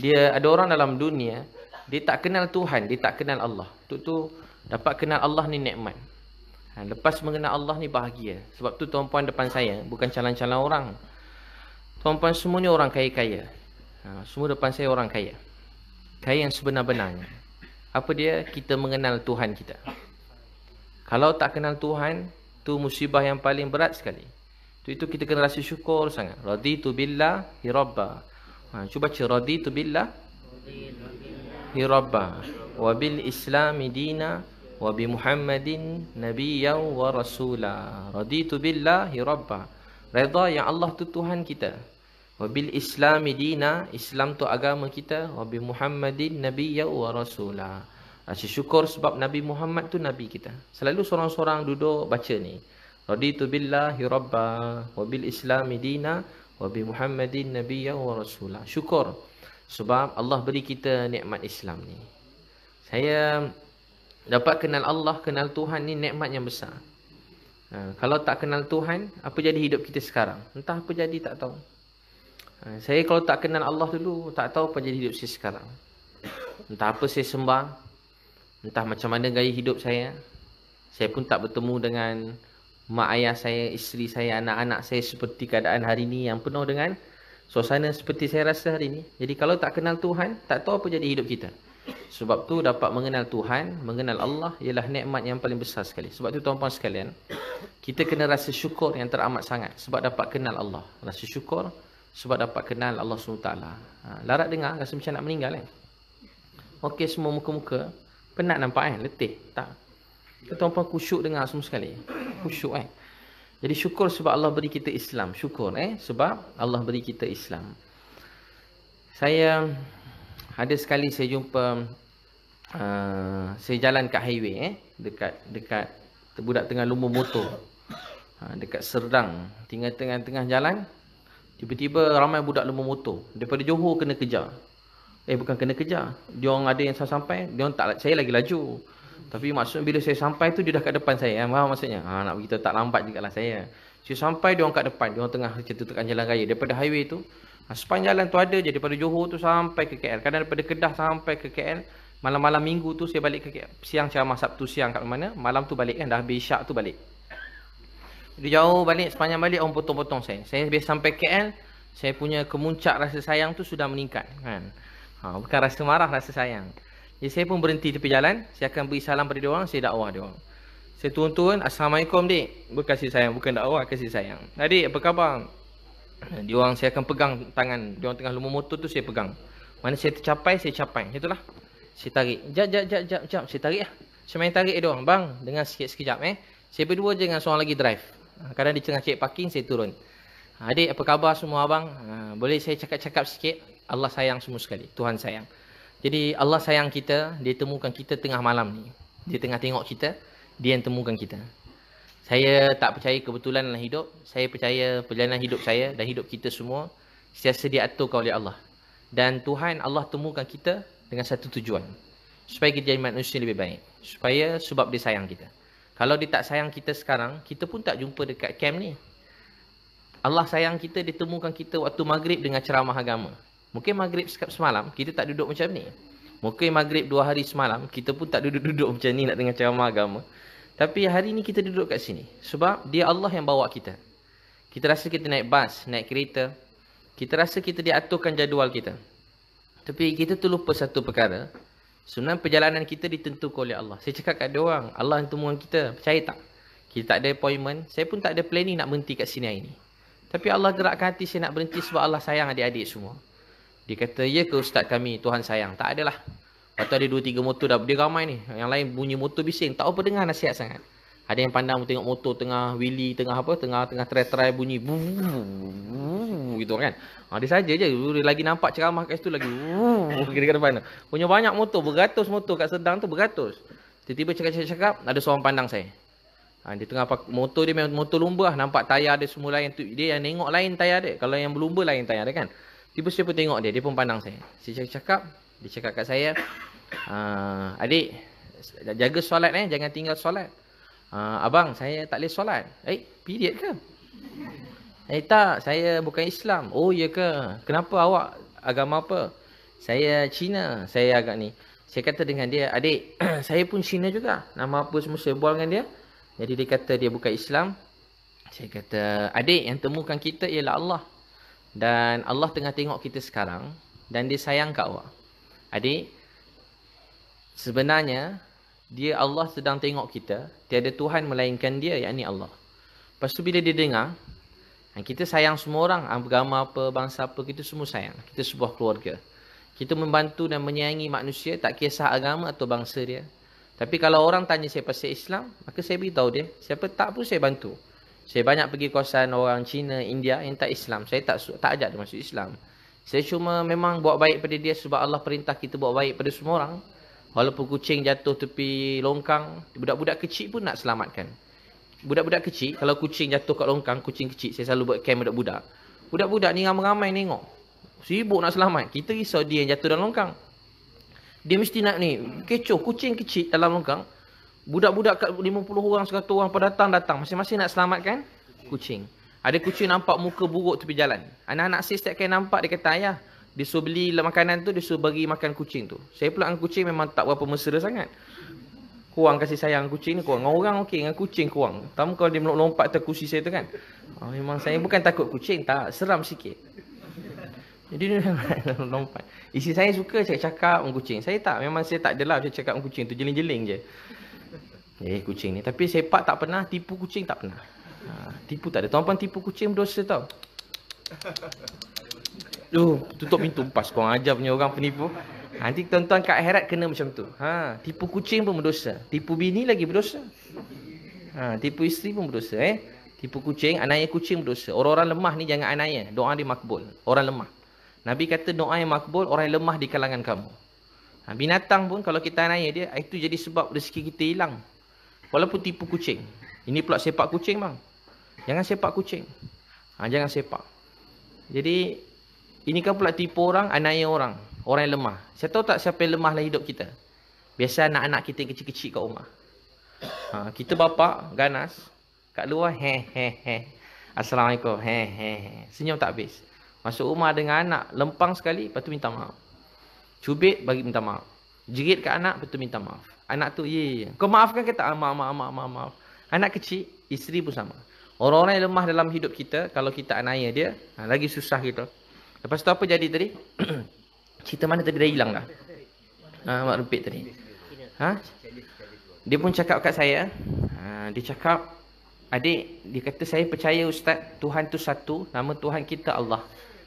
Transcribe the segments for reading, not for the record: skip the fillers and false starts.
Dia ada orang dalam dunia, dia tak kenal Tuhan, dia tak kenal Allah. Tu dapat kenal Allah ni nikmat. Lepas mengenal Allah ni bahagia. Sebab tu tuan-puan depan saya bukan calon-calon orang. Tuan-puan semua ni orang kaya-kaya. Semua depan saya orang kaya. Kaya yang sebenar-benarnya. Apa dia? Kita mengenal Tuhan kita. Kalau tak kenal Tuhan, tu musibah yang paling berat sekali. Itu kita kena rasa syukur sangat. Raditu billahi rabba. Cuba baca raditu billahi rabba wa bil islami dina wa bi Muhammadin nabiyyan wa rasula. Raditu billahi rabba. Redha yang Allah tu Tuhan kita. Wa bil islami dina, Islam tu agama kita. Wa bi Muhammadin nabiyyan wa rasula. Rasa syukur sebab Nabi Muhammad tu nabi kita. Selalu seorang-seorang duduk baca ni. Raditu billahi rabba wa bil islami dina wa bi Muhammadin nabiyyan wa rasula. Syukur sebab Allah beri kita nikmat Islam ni. Saya dapat kenal Allah, kenal Tuhan ni nikmat yang besar. Kalau tak kenal Tuhan, apa jadi hidup kita sekarang? Entah apa jadi tak tahu. Saya kalau tak kenal Allah dulu, tak tahu apa jadi hidup saya sekarang. Entah apa saya sembah, entah macam mana gaya hidup saya. Saya pun tak bertemu dengan mak ayah saya, isteri saya, anak-anak saya seperti keadaan hari ini yang penuh dengan suasana seperti saya rasa hari ini. Jadi kalau tak kenal Tuhan, tak tahu apa jadi hidup kita. Sebab tu dapat mengenal Tuhan, mengenal Allah ialah nikmat yang paling besar sekali. Sebab tu tuan-puan sekalian, kita kena rasa syukur yang teramat sangat sebab dapat kenal Allah. Rasa syukur sebab dapat kenal Allah SWT. Larat dengar rasa macam nak meninggal kan? Okey, semua muka-muka penat nampak kan? Letih? Tak. Tuan-puan khusyuk dengar semua sekali. Khusyuk kan? Jadi syukur sebab Allah beri kita Islam. Syukur sebab Allah beri kita Islam. Saya ada sekali saya jumpa saya jalan kat highway dekat budak tengah lumba motor. Dekat Serdang, tengah-tengah jalan tiba-tiba ramai budak lumba motor daripada Johor kena kejar. Bukan kena kejar. Diorang ada yang sampai, diorang tak, saya lagi laju. Tapi maksudnya bila saya sampai tu dia dah kat depan saya. Faham maksudnya? Nak begitu tak lambat jugalah saya. Saya sampai diorang kat depan, diorang tengah tekan jalan raya daripada highway tu. Sepanjang jalan tu ada je daripada Johor tu sampai ke KL. Kadang daripada Kedah sampai ke KL. Malam-malam minggu tu saya balik ke KL. Siang ceramah, Sabtu siang kat mana? Malam tu balik kan, dah habis syak tu balik. Dia jauh balik, sepanjang balik orang potong-potong saya. Saya biasa sampai KL, saya punya kemuncak rasa sayang tu sudah meningkat kan. Bukan rasa marah, rasa sayang. Jadi saya pun berhenti tepi jalan, saya akan beri salam pada diorang, saya dakwah diorang. Saya turun-turun, Assalamualaikum dik. Berkasih sayang, bukan dakwah, kasih sayang. Adik, apa khabar? Diorang saya akan pegang tangan, diorang tengah lumba motor tu saya pegang. Mana saya tercapai, saya capai. Itulah. Saya tarik. Jap. Saya tarik lah. Saya main tarik diorang. Bang, dengar sikit sekejap Saya berdua je dengan seorang lagi drive. Kadang di tengah cek parking, saya turun. Adik, apa khabar semua abang? Boleh saya cakap-cakap sikit? Allah sayang semua sekali. Tuhan sayang. Jadi Allah sayang kita, dia temukan kita tengah malam ni. Dia tengah tengok kita, dia yang temukan kita. Saya tak percaya kebetulan dalam hidup. Saya percaya perjalanan hidup saya dan hidup kita semua sentiasa diaturkan oleh Allah. Dan Tuhan Allah temukan kita dengan satu tujuan. Supaya kita jadi manusia lebih baik. Sebab dia sayang kita. Kalau dia tak sayang kita sekarang, kita pun tak jumpa dekat camp ni. Allah sayang kita, dia temukan kita waktu maghrib dengan ceramah agama. Mungkin maghrib semalam, kita tak duduk macam ni. Mungkin maghrib 2 hari semalam, kita pun tak duduk-duduk macam ni nak dengar ceramah agama. Tapi hari ni kita duduk kat sini. Sebab dia Allah yang bawa kita. Kita rasa kita naik bas, naik kereta. Kita rasa kita diaturkan jadual kita. Tapi kita tu lupa satu perkara. Sebenarnya perjalanan kita ditentukan oleh Allah. Saya cakap kat dia orang, Allah yang temukan kita. Percaya tak? Kita tak ada appointment. Saya pun tak ada planning nak berhenti kat sini hari ni. Tapi Allah gerakkan hati saya nak berhenti sebab Allah sayang adik-adik semua. Dia kata, ya ke ustaz kami, Tuhan sayang. Tak adalah. Lepas tu ada 2-3 motor dah. Dia ramai ni. Yang lain bunyi motor bising. Tak apa dengar nasihat sangat. Ada yang pandang tengok motor tengah wheelie, tengah try bunyi. Gitu kan. Dia saja je. Dia lagi nampak ceramah kat situ lagi. Dekat depan tu. Punya banyak motor. Beratus motor kat Sedang tu. Beratus. Tiba-tiba cakap-cakap. Ada seorang pandang saya. Dia tengah motor dia memang motor lumba. Nampak tayar dia semua lain. Dia yang nengok lain tayar dia. Kalau yang berlumba lain tayar dia kan. Tiba saya pun tengok dia. Dia pun pandang saya. Saya cakap. Dia cakap kat saya. Adik. Jaga solat jangan tinggal solat. Abang saya tak boleh solat. Period ke? Tak. Saya bukan Islam. Oh ya ke? Kenapa awak agama apa? Saya Cina. Saya agak ni. Saya kata dengan dia, adik, saya pun Cina juga. Nama apa semua saya bual dengan dia. Jadi dia kata dia bukan Islam. Saya kata, adik, yang temukan kita ialah Allah. Dan Allah tengah tengok kita sekarang. Dan dia sayang kat awak. Adik, sebenarnya, dia Allah sedang tengok kita. Tiada Tuhan melainkan dia, yakni Allah. Lepas tu bila dia dengar, kita sayang semua orang. Agama apa, bangsa apa, kita semua sayang. Kita sebuah keluarga. Kita membantu dan menyayangi manusia, tak kisah agama atau bangsa dia. Tapi kalau orang tanya saya pasal Islam, maka saya beritahu dia. Siapa tak pun saya bantu. Saya banyak pergi kawasan orang Cina, India yang tak Islam. Saya tak ajak dia masuk Islam. Saya cuma memang buat baik pada dia sebab Allah perintah kita buat baik pada semua orang. Walaupun kucing jatuh tepi longkang, budak-budak kecil pun nak selamatkan. Budak-budak kecil, kalau kucing jatuh kat longkang, kucing kecil, saya selalu buat camp budak-budak. Budak-budak ni ramai-ramai tengok. Sibuk nak selamat. Kita risau dia yang jatuh dalam longkang. Dia mesti nak ni, kecoh, kucing kecil dalam longkang. Budak-budak kat 50 orang, 100 orang pada datang. Masing-masing nak selamatkan kucing. Ada kucing nampak muka buruk tepi jalan. Anak-anak saya setiap kali nampak, dia kata, ayah, dia suruh beli makanan tu, dia suruh bagi makan kucing tu. Saya pula dengan kucing memang tak berapa mesra sangat. Kurang kasih sayang kucing ni, kurang. Dengan orang okey, dengan kucing kurang. Tahu kalau dia melompat atas kursi saya tu kan. Memang saya bukan takut kucing, tak. Seram sikit. Jadi dia lompat. Isi saya suka cakap dengan kucing. Saya tak. Memang saya tak adalah cakap dengan kucing tu. Jeling-jeling je. Kucing ni. Tapi sepak tak pernah. Tipu kucing tak pernah. Tipu tak ada. Tuan-tuan tipu kucing berdosa tau. Tutup pintu. Pas korang ajar punya orang penipu. Nanti tuan-tuan kat akhirat kena macam tu. Tipu kucing pun berdosa. Tipu bini lagi berdosa. Tipu isteri pun berdosa. Tipu kucing, anaya kucing berdosa. Orang-orang lemah ni jangan anaya. Doa dia makbul. Orang lemah. Nabi kata doa yang makbul, orang yang lemah di kalangan kamu. Binatang pun kalau kita anaya dia, itu jadi sebab rezeki kita hilang. Walaupun tipu kucing. Ini pula sepak kucing bang. Jangan sepak kucing. Jangan sepak. Jadi, ini kan pula tipu orang, anaya orang. Orang yang lemah. Saya tahu tak siapa yang lemah dalam hidup kita? Biasa anak-anak kita yang kecil-kecil kat rumah. Kita bapa ganas. Kat luar, Assalamualaikum, senyum tak habis. Masuk rumah dengan anak, lempang sekali, lepas tu minta maaf. Cubit, bagi minta maaf. Jerit kat anak, lepas tu minta maaf. Anak tu, kau maafkan kata, maaf. Anak kecil, isteri pun sama. Orang-orang yang lemah dalam hidup kita, kalau kita anaya dia, lagi susah kita. Lepas tu apa jadi tadi? Cerita mana tadi dah hilang dah? Mak Rempit tadi. Dia pun cakap kat saya, dia cakap, adik, dia kata saya percaya Ustaz, Tuhan tu satu, nama Tuhan kita Allah.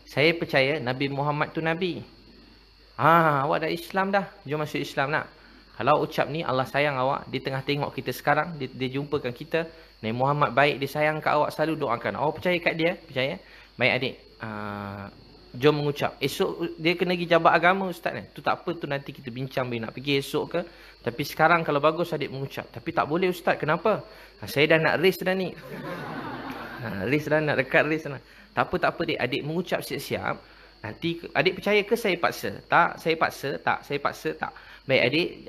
Saya percaya Nabi Muhammad tu Nabi. Awak dah Islam dah. Jom masuk Islam nak. Kalau ucap ni, Allah sayang awak. Dia tengah tengok kita sekarang. Dia jumpakan kita. Nabi Muhammad baik. Dia sayang kat awak. Selalu doakan. Awak percaya kat dia? Percaya? Baik adik. Jom mengucap. Esok dia kena pergi jabat agama Ustaz ni. Tu tak apa. Tu nanti kita bincang. Nak pergi esok ke. Tapi sekarang kalau bagus adik mengucap. Tapi tak boleh Ustaz. Kenapa? Saya dah nak race dah ni. Race dah nak. Dekat race dah. Tak apa adik. Adik mengucap siap-siap. Nanti adik percaya ke saya paksa? Tak. Saya paksa. Tak. Saya paksa. Tak. Baik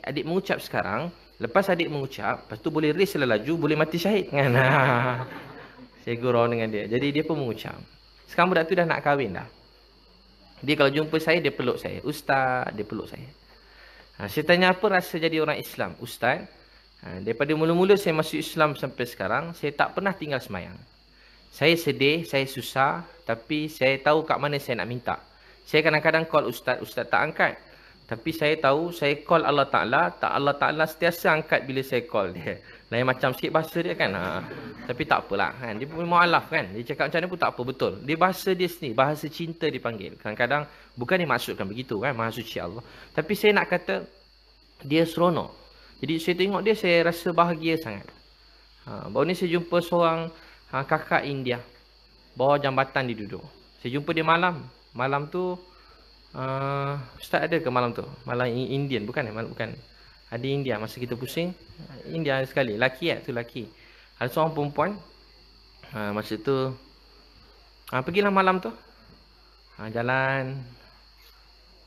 adik mengucap sekarang. Lepas adik mengucap. Lepas tu boleh race lah laju. Boleh mati syahid. Saya gurau dengan dia. Jadi dia pun mengucap. Sekarang budak tu dah nak kahwin dah. Dia kalau jumpa saya, dia peluk saya. Ustaz, dia peluk saya. Saya tanya apa rasa jadi orang Islam? Ustaz, daripada mula-mula saya masuk Islam sampai sekarang, saya tak pernah tinggal semayang. Saya sedih, saya susah, tapi saya tahu kat mana saya nak minta. Saya kadang-kadang call Ustaz, Ustaz tak angkat. Tapi saya tahu, saya call Allah Ta'ala, Allah Ta'ala setiasa angkat bila saya call dia. Lain macam sikit bahasa dia kan. Tapi tak apalah kan. Dia pun mu'alaf kan. Dia cakap macam mana pun tak apa, betul. Dia bahasa dia sendiri, bahasa cinta dipanggil. Kadang-kadang bukan dia maksudkan begitu kan, maha suci Allah. Tapi saya nak kata, dia seronok. Jadi saya tengok dia, saya rasa bahagia sangat. Baru ni saya jumpa seorang kakak India. Bawah jambatan dia duduk. Saya jumpa dia malam. Malam tu, Ustaz ada ke malam tu? Malam Indian, bukan? Bukan. Ada India, masa kita pusing. India sekali, laki tu laki. Ada seorang perempuan. Masa tu, pergilah malam tu. Jalan.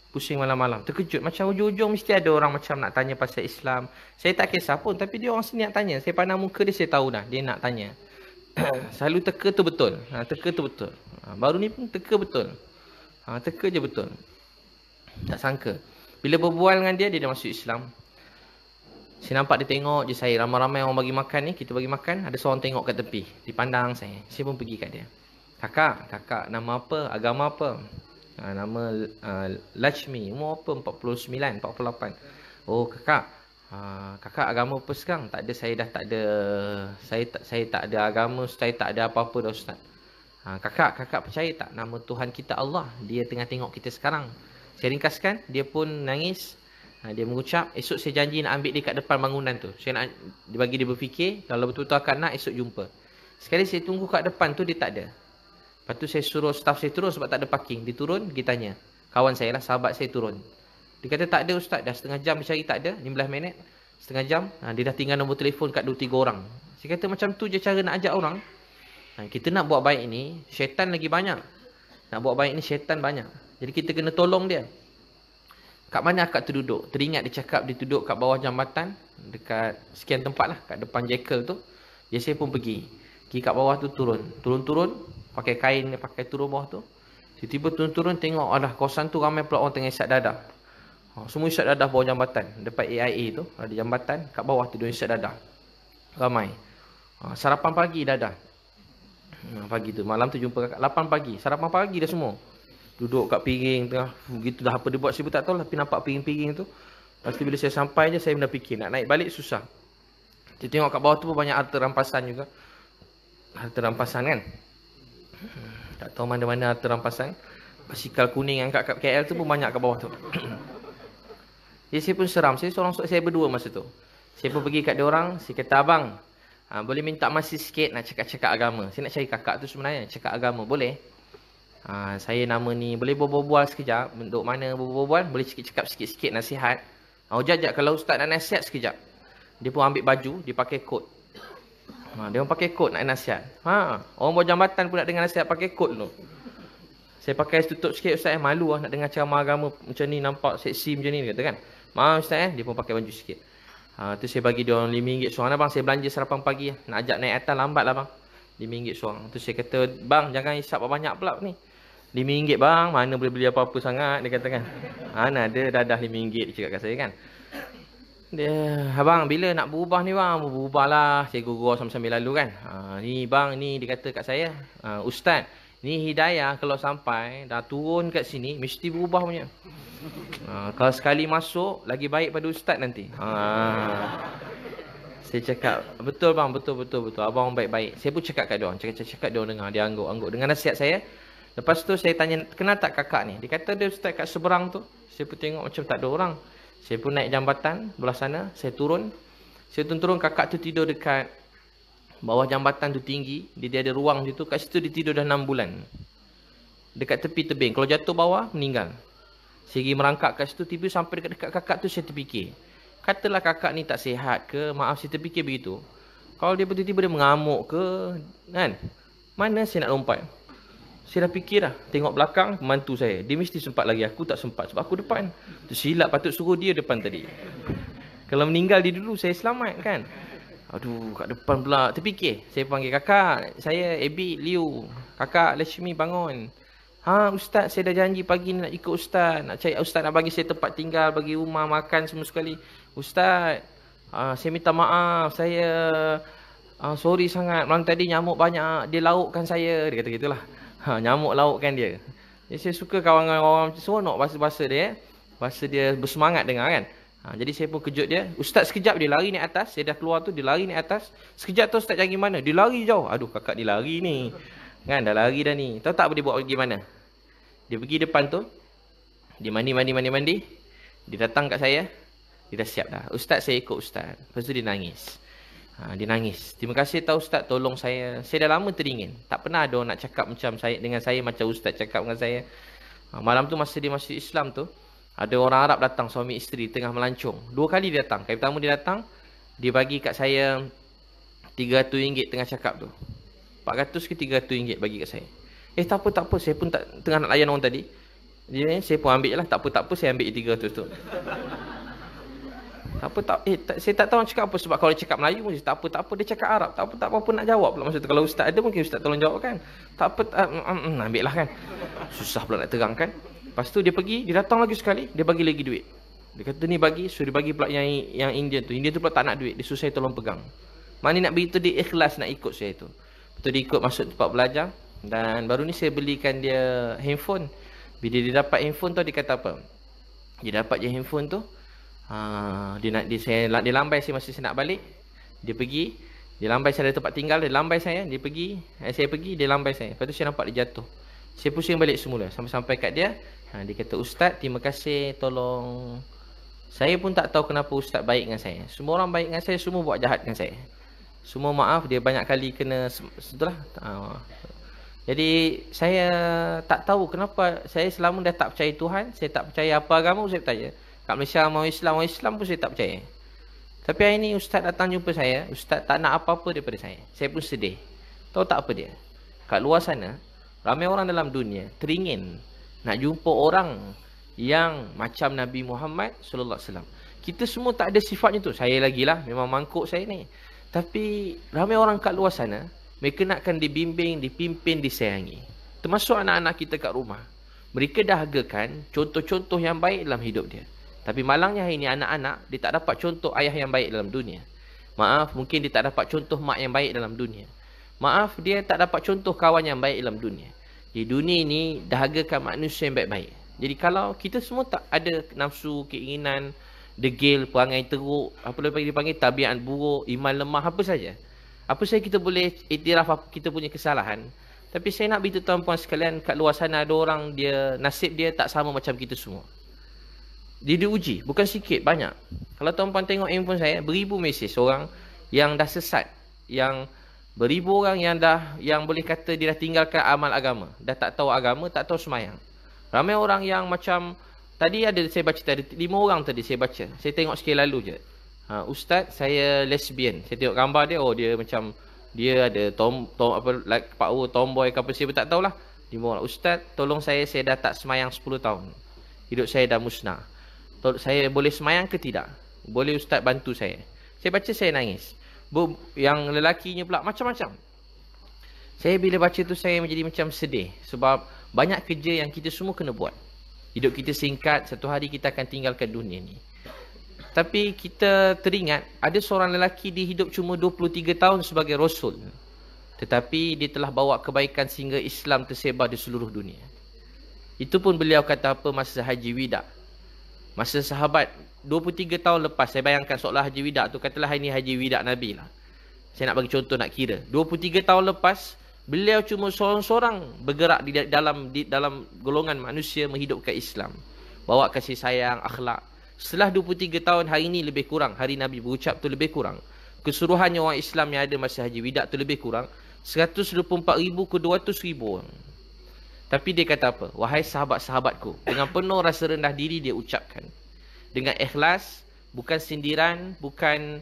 Pusing malam-malam. Terkejut. Macam ujung-ujung mesti ada orang macam nak tanya pasal Islam. Saya tak kisah pun. Tapi dia orang sini nak tanya. Saya pandang muka dia, saya tahu dah. Dia nak tanya. Selalu teka tu betul. Teka tu betul. Baru ni pun teka betul. Teka je betul. Tak sangka. Bila berbual dengan dia, dia dah masuk Islam. Saya nampak dia tengok je saya. Ramai-ramai orang bagi makan ni, kita bagi makan. Ada seorang tengok kat tepi. Dipandang saya. Saya pun pergi kat dia. Kakak nama apa? Agama apa? Nama Lachmi. Umur apa? 49, 48. Oh kakak. Kakak agama apa sekarang? Tak ada, saya dah tak ada. Saya tak ada agama. Saya tak ada apa-apa dah Ustaz. Kakak percaya tak? Nama Tuhan kita Allah. Dia tengah tengok kita sekarang. Saya ringkaskan. Dia pun nangis. Dia mengucap, esok saya janji nak ambil dia kat depan bangunan tu. Saya nak bagi dia berfikir, kalau betul-betul akak nak, esok jumpa. Sekali saya tunggu kat depan tu, dia tak ada. Lepas tu saya suruh staff saya turun sebab tak ada parking. Dia turun, dia tanya. Kawan saya lah, sahabat saya turun. Dia kata tak ada Ustaz, dah setengah jam dia cari tak ada, 15 minit. Setengah jam, dia dah tinggal nombor telefon kat 2-3 orang. Saya kata macam tu je cara nak ajak orang. Kita nak buat baik ni, syaitan lagi banyak. Nak buat baik ni, syaitan banyak. Jadi kita kena tolong dia. Kat mana akak tu duduk? Teringat dia cakap dia duduk kat bawah jambatan. Dekat sekian tempat lah. Kat depan Jekyll tu. Jadi saya pun pergi. Pergi kat bawah tu turun. Turun-turun. Pakai kain, pakai turun bawah tu. Tiba-tiba turun-turun tengok. Alah kawasan tu ramai pula orang tengah isap dadah. Semua isap dadah bawah jambatan. Dekat AIA tu. Ada jambatan. Kat bawah tu dia isap dadah. Ramai. Sarapan pagi dadah. Pagi tu. Malam tu jumpa kakak. 8 pagi. Sarapan pagi dah semua. Duduk kat piring tengah. Begitu dah apa dia buat saya pun tak tahu lah. Tapi nampak piring-piring tu. Lepas tu bila saya sampai je saya dah fikir. Nak naik balik susah. Kita tengok kat bawah tu pun banyak harta rampasan juga. Harta rampasan kan. Tak tahu mana-mana harta rampasan. Basikal kuning yang kat KL tu pun banyak kat bawah tu. Jadi saya pun seram. Saya berdua masa tu. Saya pun pergi kat dia orang. Saya kata abang. Boleh minta masa sikit nak cakap-cakap agama. Saya nak cari kakak tu sebenarnya. Cakap agama. Boleh? Saya nama ni, boleh berbual sekejap. Bentuk mana berbual? Boleh cakap sikit-sikit nasihat. Jap kalau ustaz nak nasihat sekejap. Dia pun ambil baju, dia pakai kot. Dia pun pakai kot nak nasihat. Orang bawa jambatan pun nak dengar nasihat pakai kot tu. Saya pakai tutup sikit ustaz malu lah nak dengar ceramah agama macam ni, nampak seksi macam ni kata kan. Maaf ustaz dia pun pakai baju sikit. Tu saya bagi dia orang RM5 seorang. Bang saya belanja sarapan pagi nak ajak naik atas lambat lah bang. RM5 seorang. Tu saya kata bang jangan hisap banyak pula ni. RM5 bang, mana boleh beli apa-apa sangat, dia kata kan. Mana ada dadah RM5, dia cakap kat saya kan. Dia, abang bila nak berubah ni bang, berubahlah. Saya gurau sambil-sambil lalu kan. Ni bang, ni dia kata kat saya. Ustaz, ni hidayah kalau sampai, dah turun kat sini, mesti berubah punya. Kalau sekali masuk, lagi baik pada ustaz nanti. Saya cakap, betul bang, betul. Abang baik-baik. Saya pun cakap kat dia orang, cakap dia orang dengar, dia angguk. Dengan nasihat saya, lepas tu saya tanya, kenal tak kakak ni? Dia kata dia ustaz kat seberang tu. Saya pun tengok macam tak ada orang. Saya pun naik jambatan belah sana. Saya turun. Kakak tu tidur dekat bawah jambatan tu tinggi. Dia ada ruang situ. Kat situ dia tidur dah 6 bulan. Dekat tepi tebing. Kalau jatuh bawah, meninggal. Saya pergi merangkak kat situ. Tiba sampai dekat kakak tu saya terfikir. Katalah kakak ni tak sihat ke. Maaf saya terfikir begitu. Kalau dia tiba-tiba dia mengamuk ke. Kan? Mana saya nak lompat? Saya dah fikir dah. Tengok belakang, mantu saya. Dia mesti sempat lagi. Aku tak sempat. Sebab aku depan. Tersilap patut suruh dia depan tadi. Kalau meninggal dia dulu, saya selamat kan. Aduh, kat depan pula. Terfikir. Saya panggil kakak. Saya Abi Liu. Kakak Lashmi bangun. Ustaz, saya dah janji pagi ni nak ikut ustaz. Nak cari ustaz nak bagi saya tempat tinggal. Bagi rumah, makan semua sekali. Ustaz, saya minta maaf. Saya sorry sangat. Malam tadi nyamuk banyak. Dia laukkan saya. Dia kata gitulah. Nyamuk laukkan dia. Jadi saya suka kawan-kawan macam seronok bahasa-bahasa dia. Bahasa dia bersemangat dengar kan. Jadi saya pun kejut dia. Ustaz sekejap dia lari naik atas. Saya dah keluar tu dia lari naik atas. Sekejap tu ustaz cari mana? Dia lari jauh. Aduh kakak dia lari ni. Kan dah lari dah ni. Tahu tak apa dia buat pergi mana? Dia pergi depan tu. Dia mandi. Dia datang kat saya. Dia dah siap dah. Ustaz saya ikut ustaz. Lepas tu dia nangis. Dia nangis. Terima kasih tahu ustaz tolong saya. Saya dah lama teringin. Tak pernah ada orang nak cakap macam saya dengan saya macam ustaz cakap dengan saya. Malam tu masa dia masuk Islam tu, ada orang Arab datang suami isteri tengah melancong. 2 kali dia datang. Kali pertama dia datang, dia bagi kat saya RM300 tengah cakap tu. 400 ke RM300 bagi kat saya. Tak apa. Saya pun tak tengah nak layan orang tadi. Saya pun ambil je lah. Tak apa. Saya ambil RM300 tu. Saya tak tahu cakap apa. Sebab kalau dia cakap Melayu pun tak apa. Dia cakap Arab. Tak apa nak jawab pula masa tu. Kalau ustaz ada mungkin ustaz tolong jawab kan. Tak apa, ambil lah kan. Susah pula nak terang kan. Lepas tu dia pergi, dia datang lagi sekali, dia bagi lagi duit. Dia kata ni bagi, so dia bagi pula yang Indian tu. Indian tu pula tak nak duit, dia suruh saya tolong pegang. Mana nak begitu dia ikhlas nak ikut saya tu. Betul dia ikut masuk tempat belajar. Dan baru ni saya belikan dia handphone. Bila dia dapat handphone tu, dia kata apa? Dia dapat je handphone tu. Dia lambai saya masa saya nak balik. Dia pergi, dia lambai saya dari tempat tinggal, dia lambai saya, dia pergi, saya pergi, dia lambai saya. Lepas tu saya nampak dia jatuh. Saya pusing balik semula sampai kat dia. Dia kata, "Ustaz, terima kasih, tolong." Saya pun tak tahu kenapa Ustaz baik dengan saya. Semua orang baik dengan saya, semua buat jahat dengan saya. Semua maaf, dia banyak kali kena itulah. Jadi saya tak tahu kenapa saya selama dah tak percaya Tuhan, saya tak percaya apa agama, saya tanya. Kat Malaysia mau Islam pun saya tak percaya. Tapi hari ni Ustaz datang jumpa saya, Ustaz tak nak apa-apa daripada saya. Saya pun sedih. Tahu tak apa dia? Kat luar sana, ramai orang dalam dunia teringin nak jumpa orang yang macam Nabi Muhammad sallallahu alaihi wasallam. Kita semua tak ada sifatnya tu. Saya lagi lah, memang mangkuk saya ni. Tapi ramai orang kat luar sana, mereka nakkan dibimbing, dipimpin, disayangi. Termasuk anak-anak kita kat rumah. Mereka dahagakan contoh-contoh yang baik dalam hidup dia. Tapi malangnya hari ni anak-anak, dia tak dapat contoh ayah yang baik dalam dunia. Maaf, mungkin dia tak dapat contoh mak yang baik dalam dunia. Maaf, dia tak dapat contoh kawan yang baik dalam dunia. Di dunia ini, dahagakan manusia yang baik-baik. Jadi kalau kita semua tak ada nafsu, keinginan, degil, perangai teruk, apa lagi dipanggil, tabiat buruk, iman lemah, apa saja. Apa saja kita boleh iktiraf apa kita punya kesalahan. Tapi saya nak beritahu tuan-puan sekalian, kat luar sana ada orang, dia nasib dia tak sama macam kita semua. Dia diuji, bukan sikit, banyak. Kalau tuan-puan tengok handphone saya, beribu mesej orang yang dah sesat, yang beribu orang yang boleh kata dia dah tinggalkan amal agama, dah tak tahu agama, tak tahu semayang. Ramai orang yang macam tadi saya baca tadi 5 orang tadi saya baca. Saya tengok sikit lalu je. Ustaz, saya lesbian. Saya tengok gambar dia, dia macam dia ada power tomboy ke apa saya tak tahulah. 5 orang. Ustaz, tolong saya dah tak semayang 10 tahun. Hidup saya dah musnah. Saya boleh semayang ke tidak? Boleh Ustaz bantu saya? Saya baca saya nangis. Yang lelakinya pula macam-macam. Saya bila baca tu saya menjadi macam sedih sebab banyak kerja yang kita semua kena buat. Hidup kita singkat, satu hari kita akan tinggalkan dunia ni. Tapi kita teringat, ada seorang lelaki di hidup cuma 23 tahun sebagai Rasul. Tetapi dia telah bawa kebaikan sehingga Islam tersebar di seluruh dunia. Itu pun beliau kata apa masa Haji Wida. Masa sahabat 23 tahun lepas, saya bayangkan seolah Haji Wida tu, katalah ini Haji Wida Nabi lah. Saya nak bagi contoh nak kira. 23 tahun lepas, beliau cuma seorang-seorang bergerak di dalam golongan manusia menghidupkan Islam. Bawa kasih sayang, akhlak. Setelah 23 tahun, hari ini lebih kurang. Hari Nabi berucap tu lebih kurang. Keseluruhannya orang Islam yang ada masa Haji Wida tu lebih kurang 124,000 ke 200,000 orang. Tapi dia kata apa? Wahai sahabat-sahabatku. Dengan penuh rasa rendah diri dia ucapkan. Dengan ikhlas, bukan sindiran, bukan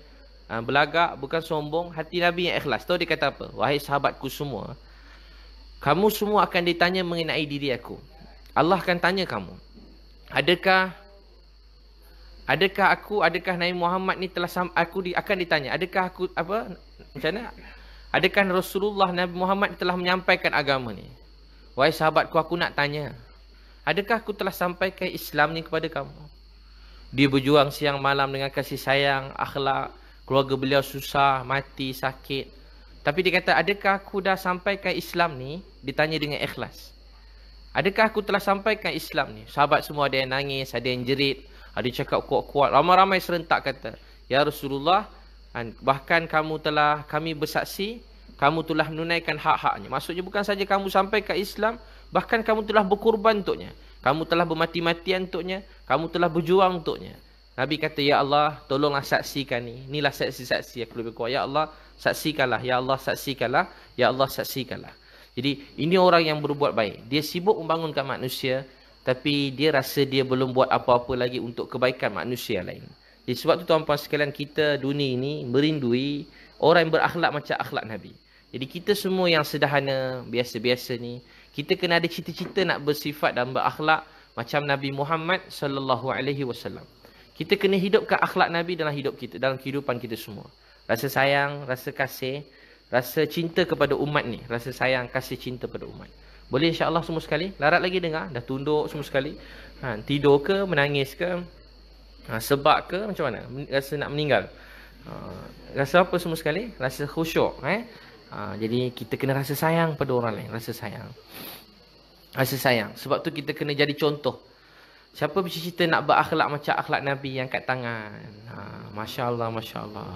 belagak, bukan sombong. Hati Nabi yang ikhlas. Tahu dia kata apa? Wahai sahabatku semua, kamu semua akan ditanya mengenai diri aku. Allah akan tanya kamu, Adakah Nabi Muhammad ni akan ditanya, adakah aku macam mana? Adakah Rasulullah Nabi Muhammad telah menyampaikan agama ni? Wahai sahabatku, aku nak tanya, adakah aku telah sampaikan Islam ni kepada kamu? Dia berjuang siang malam dengan kasih sayang, akhlak. Keluarga beliau susah, mati, sakit. Tapi dia kata, adakah aku dah sampaikan Islam ni? Ditanya dengan ikhlas. Adakah aku telah sampaikan Islam ni? Sahabat semua ada yang nangis, ada yang jerit, ada yang cakap kuat-kuat. Ramai-ramai serentak kata, ya Rasulullah, bahkan kami bersaksi, kamu telah menunaikan hak-haknya. Maksudnya bukan saja kamu sampaikan Islam, bahkan kamu telah berkorban untuknya. Kamu telah bermati-matian untuknya, kamu telah berjuang untuknya. Nabi kata, ya Allah, tolonglah saksikan ni. Inilah saksi-saksi aku lebih kuat. Ya Allah, saksikanlah. Ya Allah, saksikanlah. Ya Allah, saksikanlah. Jadi, ini orang yang berbuat baik. Dia sibuk membangunkan manusia, tapi dia rasa dia belum buat apa-apa lagi untuk kebaikan manusia lain. Jadi, sebab tu tuan-puan sekalian, kita dunia ini merindui orang yang berakhlak macam akhlak Nabi. Jadi, kita semua yang sederhana, biasa-biasa ni, kita kena ada cita-cita nak bersifat dan berakhlak macam Nabi Muhammad sallallahu alaihi wasallam. Kita kena hidupkan akhlak Nabi dalam hidup kita, dalam kehidupan kita semua. Rasa sayang, rasa kasih, rasa cinta kepada umat ni. Rasa sayang, kasih, cinta pada umat. Boleh insya-Allah semua sekali? Larat lagi dengar? Dah tunduk semua sekali? Tidur ke, menangis ke? Sebab ke, macam mana? Rasa nak meninggal? Rasa apa semua sekali? Rasa khusyuk. Jadi kita kena rasa sayang pada orang lain. Rasa sayang. Rasa sayang. Sebab tu kita kena jadi contoh. Siapa bercita-cita nak berakhlak macam akhlak Nabi yang kat tangan? Masya Allah, Masya Allah.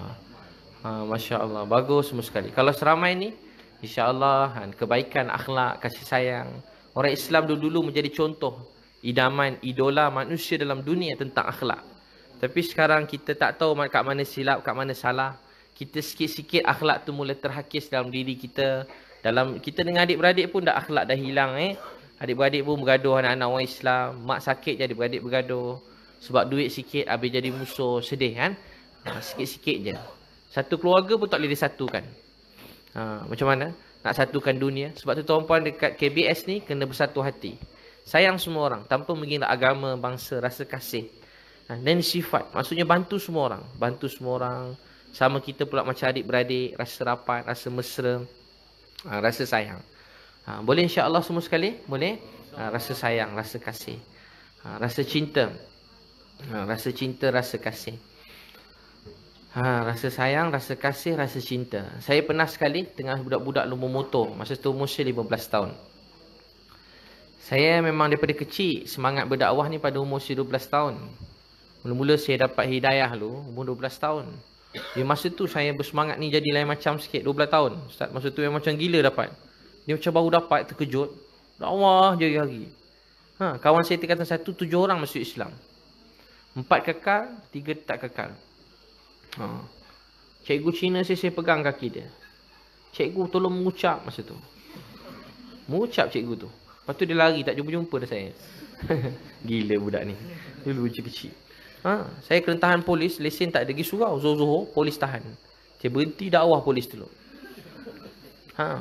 Masya Allah. Bagus semua sekali. Kalau seramai ni, insya-Allah kebaikan, akhlak, kasih sayang. Orang Islam dulu-dulu menjadi contoh. Idaman, idola manusia dalam dunia tentang akhlak. Tapi sekarang kita tak tahu kat mana silap, kat mana salah. Kita sikit-sikit akhlak tu mula terhakis dalam diri kita. Kita dengan adik-beradik pun dah akhlak dah hilang. Adik-beradik pun bergaduh, anak-anak orang Islam. Mak sakit jadi adik-beradik bergaduh. Sebab duit sikit habis jadi musuh. Sedih kan? Sikit-sikit je. Satu keluarga pun tak boleh disatukan. Macam mana? Nak satukan dunia. Sebab tu tuan-puan dekat KBS ni kena bersatu hati. Sayang semua orang. Tanpa mengira agama, bangsa, rasa kasih. Dan sifat. Maksudnya bantu semua orang. Bantu semua orang. Sama kita pula macam adik-beradik. Rasa rapat, rasa mesra. Rasa sayang. Boleh insya-Allah semua sekali? Boleh? Rasa sayang, rasa kasih. Rasa cinta. Rasa cinta, rasa kasih. Rasa sayang, rasa kasih, rasa cinta. Saya pernah sekali tengah budak-budak lumba motor. Masa tu umur saya 15 tahun. Saya memang daripada kecil semangat berdakwah ni pada umur saya 12 tahun. Mula-mula saya dapat hidayah dulu umur 12 tahun. Di masa tu saya bersemangat ni jadi lain macam sikit 12 tahun. Ustaz, masa tu memang macam gila dapat. Dia macam baru dapat, terkejut. Dakwah je hari. Kawan saya tingkatan 1, 7 orang masuk Islam. 4 kekal, 3 tak kekal. Cikgu Cina saya pegang kaki dia. Cikgu tolong mengucap masa tu. Mengucap cikgu tu. Lepas tu dia lari, tak jumpa-jumpa dah saya. Gila budak ni. Dulu kecil. Saya kena tahan polis, lesen tak ada, pergi surau, Zohor, polis tahan. Saya berhenti dakwah polis dulu.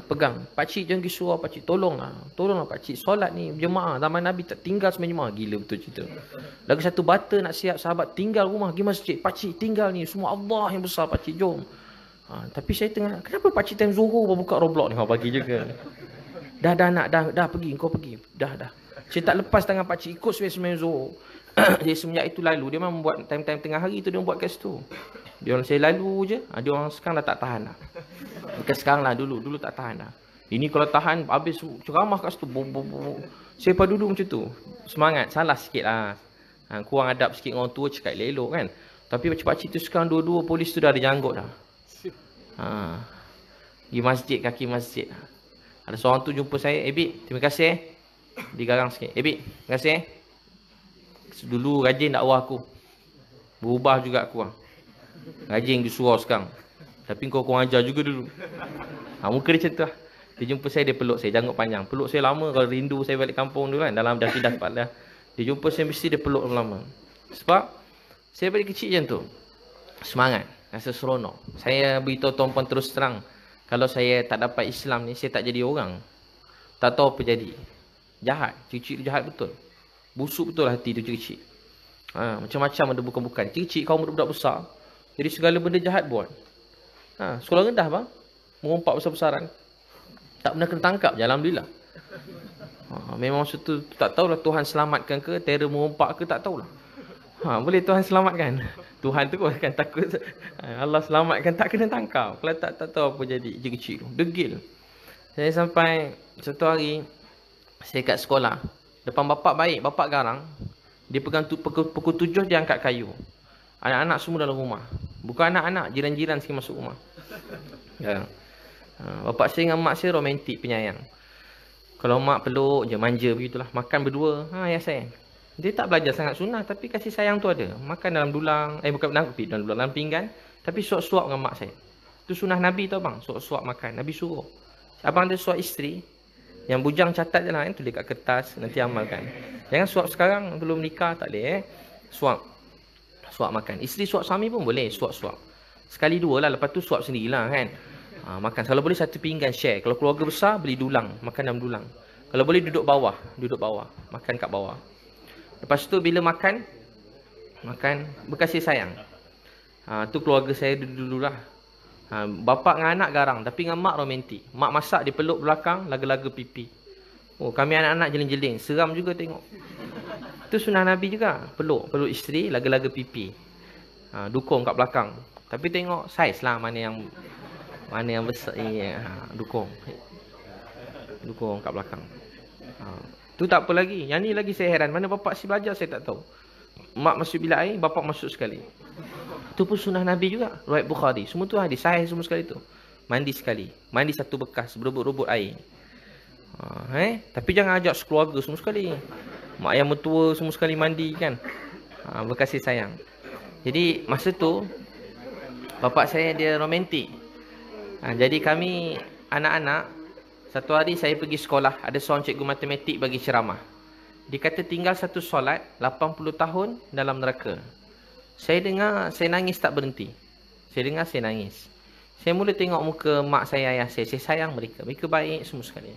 Pegang. Pakcik jangan pergi surau, pakcik. Tolonglah pakcik. Solat ni jemaah. Zaman Nabi tak tinggal semua jemaah. Gila betul cerita. Lagi satu bata nak siap sahabat tinggal rumah. Pergi masjid. Pakcik tinggal ni. Semua Allah yang besar pakcik. Jom. Tapi saya tengah. Kenapa pakcik time Zohor baru buka Roblox ni? Bagi juga. Dah pergi. Kau pergi. Dah. Saya tak lepas tangan pakcik. Ikut sembahyang Zohor. Jadi semenjak itu lalu. Dia memang buat time-time tengah hari tu. Dia buat kat situ. Dia orang saya lalu je. Dia orang sekarang dah tak tahan dah. Bukan sekarang lah, dulu tak tahan dah. Ini kalau tahan, habis ceramah kat situ. Saya pada duduk macam tu. Semangat, salah sikit lah. Kurang adab sikit dengan orang tua, cakap elok kan. Tapi pakcik tu sekarang dua-dua polis tu dah ada janggut dah. Di masjid, kaki masjid. Ada seorang tu jumpa saya, Bik, terima kasih Digarang sikit. Bik, terima kasih Dulu rajin dakwah aku. Berubah juga aku rajin di surau sekarang. Tapi kau kurang ajar juga dulu. Muka dia macam tu lah. Dia jumpa saya, dia peluk saya, janggut panjang. Peluk saya lama, kalau rindu saya balik kampung dulu kan. Dalam dah pindah tempat dah. Dia jumpa saya, mesti dia peluk lama. Sebab saya balik kecil macam tu. Semangat, rasa seronok. Saya beritahu tuan-puan terus terang. Kalau saya tak dapat Islam ni, saya tak jadi orang. Tak tahu apa jadi. Jahat, cik-cik jahat betul. Busuk betul hati tu cik-cik. Macam-macam ada bukan-bukan. Cik-cik kaum budak-budak besar. Jadi segala benda jahat buat. Sekolah rendah bang. Mengumpat besar-besaran. Tak pernah kena tangkap je, alhamdulillah. Memang masa tu tak tahulah Tuhan selamatkan ke, terror mengumpat ke, tak tahulah. Boleh Tuhan selamatkan. Tuhan tu kan takut Allah selamatkan, tak kena tangkap. Kalau tak tahu apa jadi kecil tu. Degil. Saya sampai satu hari saya kat sekolah. Depan bapak baik, bapak garang. Dia pegang pukul 7 dia angkat kayu. Anak-anak semua dalam rumah. Bukan anak-anak, jiran-jiran sikit masuk rumah. Bapak saya dengan mak saya romantik, penyayang. Kalau mak peluk je, manja begitulah. Makan berdua, ya sayang. Dia tak belajar sangat sunnah, tapi kasih sayang tu ada. Makan dalam dulang, bukan dalam dulang, dalam pinggan. Tapi suap-suap dengan mak saya. Itu sunnah Nabi tau bang, suap-suap makan. Nabi suruh. Abang dia suap isteri, yang bujang catat je lah, tulis kat kertas, nanti amalkan. Jangan suap sekarang, belum nikah, tak boleh. Suap makan. Isteri suap suami pun boleh, suap-suap. Sekali dua lah, lepas tu suap sendirilah kan. Makan. Kalau boleh satu pinggan share. Kalau keluarga besar, beli dulang. Makan dalam dulang. Kalau boleh duduk bawah. Makan kat bawah. Lepas tu bila makan berkasih sayang. Tu keluarga saya dulu-dululah. Bapak dengan anak garang. Tapi dengan mak romantik. Mak masak, dia peluk belakang, laga-laga pipi. Oh, kami anak-anak jeling-jeling. Seram juga tengok. Itu sunnah Nabi juga. Peluk isteri, laga-laga pipi. Dukung kat belakang. Tapi tengok saiz lah mana yang besar ni. Dukung kat belakang. Tu tak apa lagi. Yang ni lagi saya heran. Mana bapak si belajar saya tak tahu. Mak masuk bilik air, bapak masuk sekali. Tu pun sunnah Nabi juga. Riwayat Bukhari. Semua tu hadis. Sahih semua sekali tu. Mandi sekali. Mandi satu bekas. Berebut-rebut air. Tapi jangan ajak sekeluarga semua sekali. Mak ayah mertua semua sekali mandi kan. Berkasih sayang. Jadi masa tu bapak saya dia romantik. Jadi kami anak-anak, satu hari saya pergi sekolah, ada seorang cikgu matematik bagi ceramah. Dia kata tinggal satu solat 80 tahun dalam neraka. Saya dengar, saya nangis tak berhenti. Saya dengar, saya nangis. Saya mula tengok muka mak saya, ayah saya sayang mereka. Mereka baik semua sekali.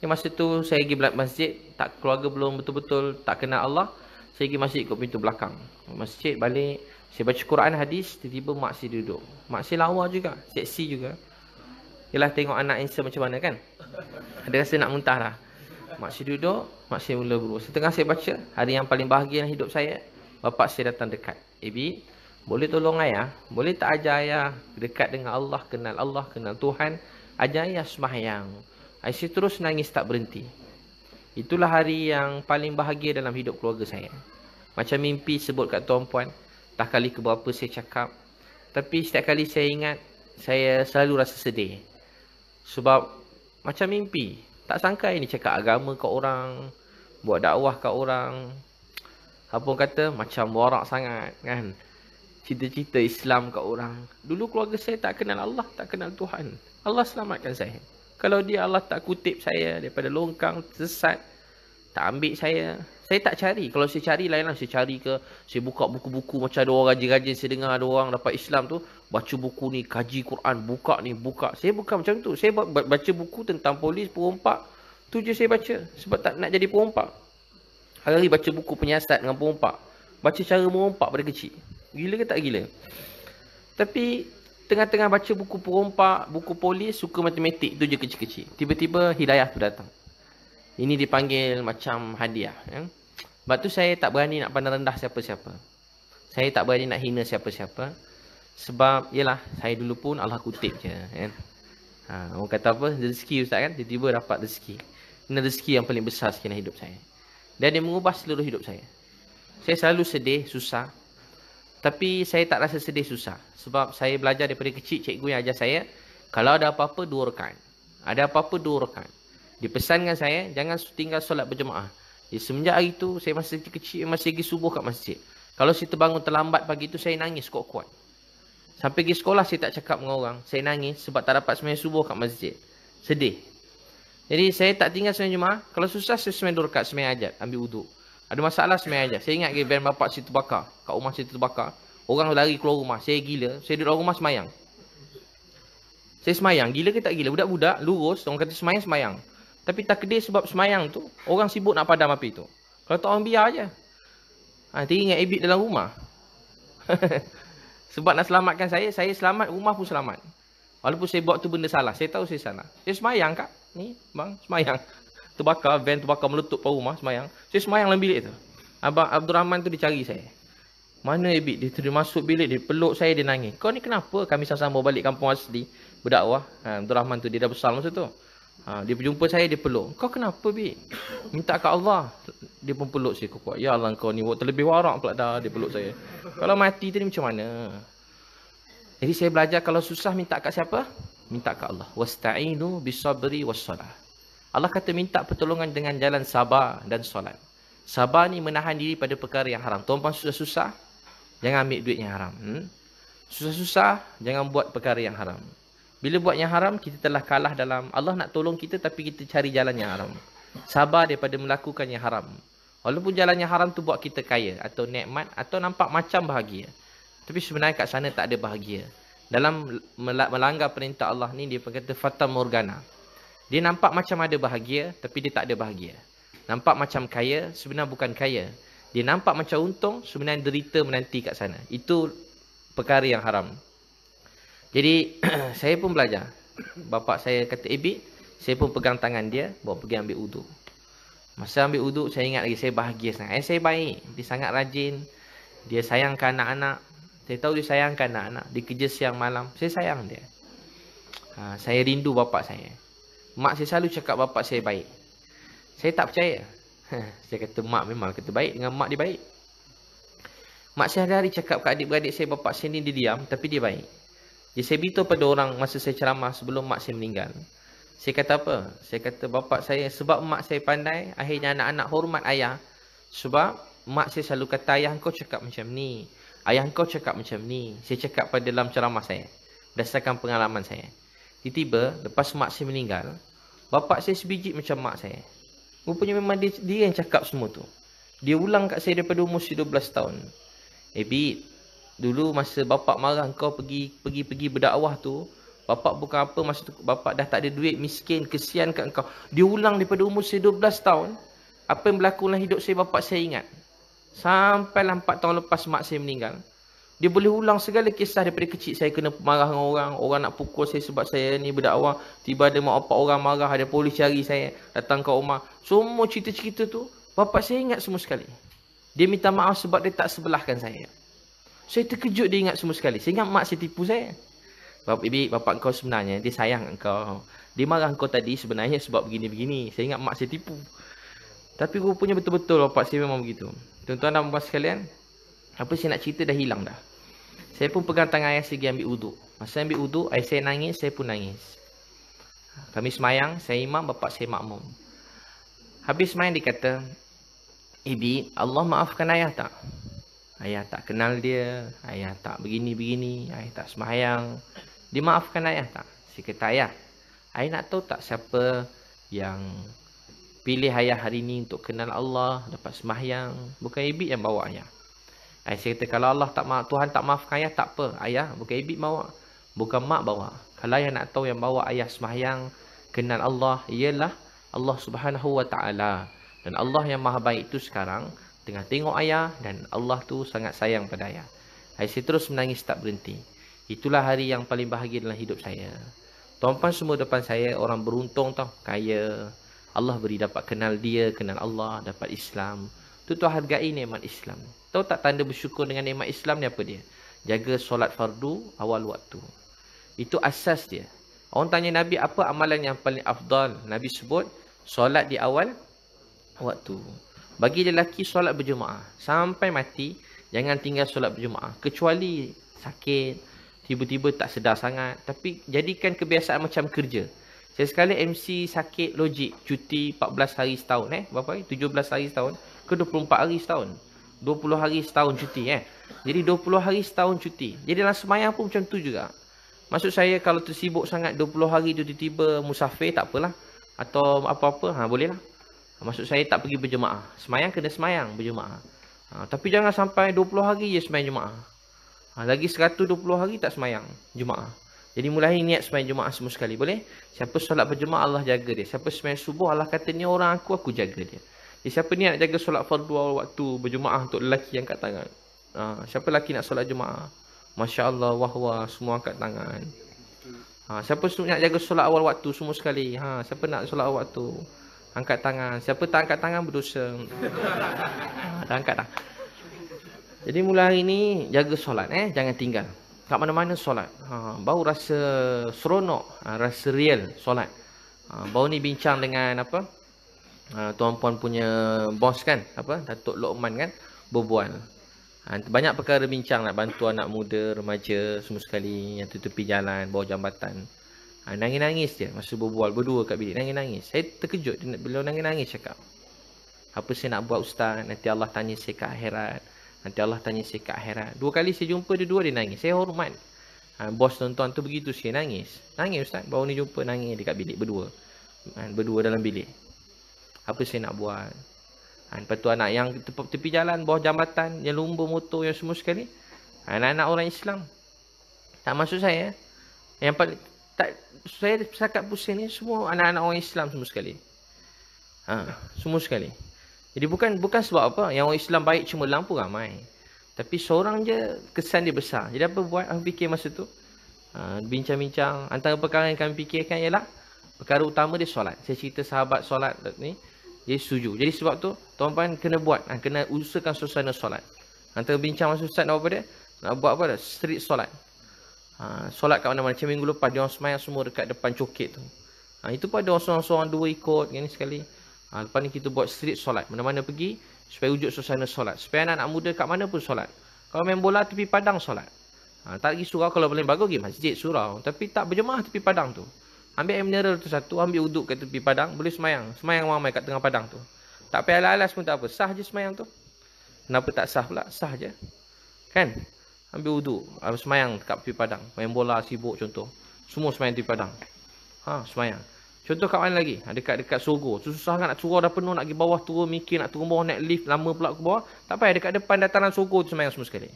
Masa tu saya pergi masjid, tak keluarga belum betul-betul tak kenal Allah. Saya pergi masjid ikut pintu belakang. Masjid balik, saya baca Quran hadis, tiba-tiba mak saya duduk. Mak saya lawa juga, seksi juga. Yalah tengok anak handsome macam mana kan. Ada rasa nak muntah lah. Mak saya duduk, mak saya mula berbual. Setengah saya baca, hari yang paling bahagia dalam hidup saya, bapak saya datang dekat. Bi, boleh tolong ayah? Boleh tak ajar ayah dekat dengan Allah, kenal Tuhan? Ajar ayah sembahyang. Saya terus nangis tak berhenti. Itulah hari yang paling bahagia dalam hidup keluarga saya. Macam mimpi sebut kat tuan puan. Tak kali keberapa saya cakap. Tapi setiap kali saya ingat, saya selalu rasa sedih. Sebab macam mimpi. Tak sangka ini cakap agama kat orang. Buat dakwah kat orang. Apa kata, macam warak sangat kan. Cita-cita Islam kat orang. Dulu keluarga saya tak kenal Allah, tak kenal Tuhan. Allah selamatkan saya. Kalau dia Allah tak kutip saya daripada longkang, sesat, tak ambil saya tak cari. Kalau saya cari lain lah. Saya cari ke, saya buka buku-buku macam ada orang rajin-rajin. Saya dengar ada orang dapat Islam tu, baca buku ni, kaji Quran, buka. Saya bukan macam tu. Saya baca buku tentang polis, perompak. Tu je saya baca. Sebab tak nak jadi perompak. Hari-hari baca buku penyiasat dengan perompak. Baca cara merompak pada kecil. Gila ke tak gila? Tapi tengah-tengah baca buku perompak, buku polis, suka matematik, tu je kecil-kecil. Tiba-tiba hidayah tu datang. Ini dipanggil macam hadiah. Ya? Sebab tu saya tak berani nak pandang rendah siapa-siapa. Saya tak berani nak hina siapa-siapa. Sebab, yelah, saya dulu pun Allah kutip je. Ya? Orang kata apa? Rezeki Ustaz kan? Tiba-tiba dapat rezeki. Ini rezeki yang paling besar sekian hidup saya. Dan dia mengubah seluruh hidup saya. Saya selalu sedih, susah. Tapi saya tak rasa sedih susah. Sebab saya belajar daripada kecil, cikgu yang ajar saya, kalau ada apa-apa, 2 rakaat. Ada apa-apa, 2 rakaat. Dipesankan saya, jangan tinggal solat berjemaah. Semenjak hari itu, saya masih kecil, masih pergi subuh kat masjid. Kalau saya terbangun terlambat pagi itu, saya nangis kuat-kuat. Sampai pergi sekolah, saya tak cakap dengan orang. Saya nangis sebab tak dapat sembahyang subuh kat masjid. Sedih. Jadi, saya tak tinggal sembahyang jemaah. Kalau susah, saya sembahyang 2 rakaat, sembahyang hajat, ambil wuduk. Ada masalah sembahyang hajat. Saya ingat van bapak saya terbakar. Kat rumah saya terbakar. Orang lari keluar rumah. Saya gila. Saya duduk dalam rumah sembahyang. Saya sembahyang. Gila ke tak gila? Budak-budak, lurus. Orang kata sembahyang. Tapi tak kedai sebab sembahyang tu, orang sibuk nak padam api tu. Kalau tak orang biar je. Teringat ebit dalam rumah. Sebab nak selamatkan saya selamat, rumah pun selamat. Walaupun saya buat tu benda salah. Saya tahu saya salah. Saya sembahyang kak. Ni, bang, sembahyang. Terbakar, van terbakar meletup pada rumah, sembahyang. Saya sembahyang dalam bilik tu. Abang Abdul Rahman tu dia cari saya. Mana ebit? Dia masuk bilik, dia peluk saya, dia nangis. Kau ni kenapa? Kami sama-sama balik kampung asli, berdakwah. Abdul Rahman tu, dia dah besar masa tu. Dia berjumpa saya, dia peluk. Kau kenapa, Bi? Minta kat Allah. Dia pun peluk saya kuat. Ya Allah, kau ni terlebih warak pula dah. Dia peluk saya. Kalau mati tadi macam mana? Jadi saya belajar kalau susah minta kat siapa? Minta kat Allah. Wasta'inu bisabri wassalah. Allah kata minta pertolongan dengan jalan sabar dan solat. Sabar ni menahan diri pada perkara yang haram. Tuan-tuan susah-susah, jangan ambil duit yang haram. Susah-susah, jangan buat perkara yang haram. Bila buat yang haram, kita telah kalah dalam Allah nak tolong kita tapi kita cari jalan yang haram. Sabar daripada melakukan yang haram. Walaupun jalan yang haram tu buat kita kaya atau nikmat atau nampak macam bahagia. Tapi sebenarnya kat sana tak ada bahagia. Dalam melanggar perintah Allah ni dia berkata fata morgana. Dia nampak macam ada bahagia tapi dia tak ada bahagia. Nampak macam kaya, sebenarnya bukan kaya. Dia nampak macam untung, sebenarnya derita menanti kat sana. Itu perkara yang haram. Jadi saya pun belajar. Bapak saya kata, Ebit, saya pun pegang tangan dia, bawa pergi ambil wuduk. Masa ambil uduk, saya ingat lagi, saya bahagia sangat. Saya baik, dia sangat rajin. Dia sayangkan anak-anak. Saya tahu dia sayangkan anak-anak. Dia kerja siang malam. Saya sayang dia. Saya rindu bapak saya. Mak saya selalu cakap bapak saya baik. Saya tak percaya. Saya kata mak memang kata baik dengan mak dia baik. Mak saya hari-hari cakap ke adik-beradik saya, bapak saya ni dia diam tapi dia baik. Jadi saya beritahu pada orang masa saya ceramah sebelum mak saya meninggal. Saya kata apa? Saya kata bapak saya, sebab mak saya pandai, akhirnya anak-anak hormat ayah. Sebab mak saya selalu kata ayah kau cakap macam ni. Ayah kau cakap macam ni. Saya cakap pada dalam ceramah saya. Berdasarkan pengalaman saya. Tiba-tiba lepas mak saya meninggal, bapak saya sebiji macam mak saya. Rupanya memang dia yang cakap semua tu. Dia ulang kat saya daripada umur 12 tahun. Bid, dulu masa bapak marah kau pergi berdakwah tu, bapak bukan apa, masa tu bapak dah tak ada duit, miskin, kesian kat kau. Dia ulang daripada umur 12 tahun. Apa yang berlaku dalam hidup saya, bapak saya ingat. Sampailah 4 tahun lepas mak saya meninggal. Dia boleh ulang segala kisah daripada kecil. Saya kena marah dengan orang nak pukul saya sebab saya ni berdakwah. Tiba ada mak opak orang marah, ada polis cari saya, datang ke rumah. Semua cerita-cerita tu, bapak saya ingat semua sekali. Dia minta maaf sebab dia tak sebelahkan saya. Saya terkejut dia ingat semua sekali. Saya ingat mak saya tipu saya. Bapak kau sebenarnya, dia sayang kau. Dia marah kau tadi sebenarnya sebab begini-begini. Saya ingat mak saya tipu. Tapi rupanya betul-betul bapak saya memang begitu. Tuan-tuan dan puan sekalian, apa saya nak cerita dah hilang dah. Saya pun pegang tangan ayah saya pergi ambil uduk. Masa ambil uduk, ayah saya nangis, saya pun nangis. Kami semayang, saya imam, bapak saya makmum. Habis semayang dia kata, Ibi, Allah maafkan ayah tak? Ayah tak kenal dia, ayah tak begini-begini, ayah tak semayang. Dia maafkan ayah tak? Saya kata, ayah nak tahu tak siapa yang pilih ayah hari ni untuk kenal Allah, dapat semayang? Bukan Ibi yang bawa ayah. Saya kata, kalau Allah tak maaf, Tuhan tak maafkan ayah, tak apa. Ayah, bukan Ibi bawa. Bukan mak bawa. Kalau ayah nak tahu yang bawa ayah semayang, kenal Allah, ialah Allah Subhanahu Wa Taala. Dan Allah yang maha baik itu sekarang tengah tengok ayah dan Allah tu sangat sayang pada ayah. Saya terus menangis tak berhenti. Itulah hari yang paling bahagia dalam hidup saya. Tuan-tuan semua depan saya orang beruntung tau, kaya. Allah beri dapat kenal dia, kenal Allah, dapat Islam. Tu hargai nikmat Islam. Tahu tak tanda bersyukur dengan nikmat Islam ni apa dia? Jaga solat fardu awal waktu. Itu asas dia. Orang tanya Nabi apa amalan yang paling afdal? Nabi sebut solat di awal waktu. Bagi lelaki solat berjemaah sampai mati, jangan tinggal solat berjemaah kecuali sakit, tiba-tiba tak sedar sangat. Tapi jadikan kebiasaan macam kerja. Saya sekali MC sakit logik, cuti 14 hari setahun berapa hari? 17 hari setahun ke 24 hari setahun? 20 hari setahun cuti Jadi 20 hari setahun cuti. Jadi dalam semayang pun macam tu juga. Maksud saya kalau tersibuk sangat 20 hari tu tiba-tiba musafir tak apalah. Atau apa-apa, boleh lah. Maksud saya tak pergi berjemaah. Semayang kena semayang berjemaah. Tapi jangan sampai 20 hari je semayang jemaah. Lagi 120 hari tak semayang jemaah. Jadi mulai niat semayang jemaah semua sekali. Boleh? Siapa solat berjemaah Allah jaga dia. Siapa semayang subuh Allah kata ni orang aku jaga dia. Jadi siapa ni nak jaga solat fardu awal waktu berjemaah untuk lelaki yang angkat tangan. Siapa lelaki nak solat jemaah? Masya Allah, wah semua angkat tangan. Siapa nak jaga solat awal waktu semua sekali? Siapa nak solat awal waktu? Angkat tangan. Siapa tak angkat tangan berdosa. Tak angkat dah. Jadi mulai hari ni jaga solat jangan tinggal. Kat mana-mana solat. Baru rasa seronok, rasa real solat. Baru ni bincang dengan tuan puan punya bos kan, Datuk Lokman kan, berbual. Banyak perkara bincang nak bantu anak muda, remaja semua sekali yang tepi jalan, bawah jambatan. Nangis-nangis je masa berbual berdua kat bilik, nangis-nangis. Saya terkejut bila nangis-nangis cakap. Apa saya nak buat ustaz? Nanti Allah tanya saya kat akhirat. Nanti Allah tanya saya kat akhirat. 2 kali saya jumpa dia nangis. Saya hormat. Bos tuan-tuan tu begitu saya nangis. Nangis ustaz. Baru ni jumpa nangis dekat bilik berdua. Berdua dalam bilik. Apa saya nak buat? Lepas tu anak yang tepi jalan, bawah jambatan, yang lumba motor, yang semua sekali. Anak-anak orang Islam. Tak maksud saya. Yang paling saya cakap pusing ni semua anak-anak orang Islam semua sekali. Semua sekali. Jadi bukan sebab apa yang orang Islam baik cuma lampu ramai. Tapi seorang je kesan dia besar. Jadi apa buat? Aku fikir masa tu bincang-bincang. Antara perkara yang kami fikirkan ialah perkara utama dia solat. Saya cerita sahabat solat ni Jadi setuju. Jadi sebab tu tuan-puan kena buat, kena usahakan suasana solat. Antara bincang masa Ustaz nak apa dia? Nak buat apa dah? Street solat. Solat kat mana-mana. Macam minggu lepas dia orang semayang semua dekat depan coket tu. Itu pun ada orang seorang-seorang dua ikut gini sekali. Lepas ni kita buat street solat. Mana-mana pergi supaya wujud suasana solat. Supaya anak-anak muda kat mana pun solat. Kalau main bola tepi padang solat. Tak lagi surau, kalau boleh bagus pergi masjid surau. Tapi tak berjemaah tepi padang tu. Ambil air mineral tu satu, ambil uduk kat tepi padang, boleh semayang. Semayang ramai kat tengah padang tu. Tak payah alas pun tak apa. Sah je semayang tu. Kenapa tak sah pula? Sah je. Kan? Ambil uduk, semayang kat tepi padang. Main bola sibuk contoh. Semua semayang tepi padang. Semayang. Contoh kat mana lagi? Dekat Sogo. Susah kan nak surau dah penuh, nak pergi bawah turun, mikir nak turun bawah, naik lift, lama pula ke bawah. Tak payah, dekat depan dataran Sogo tu semayang semua sekali.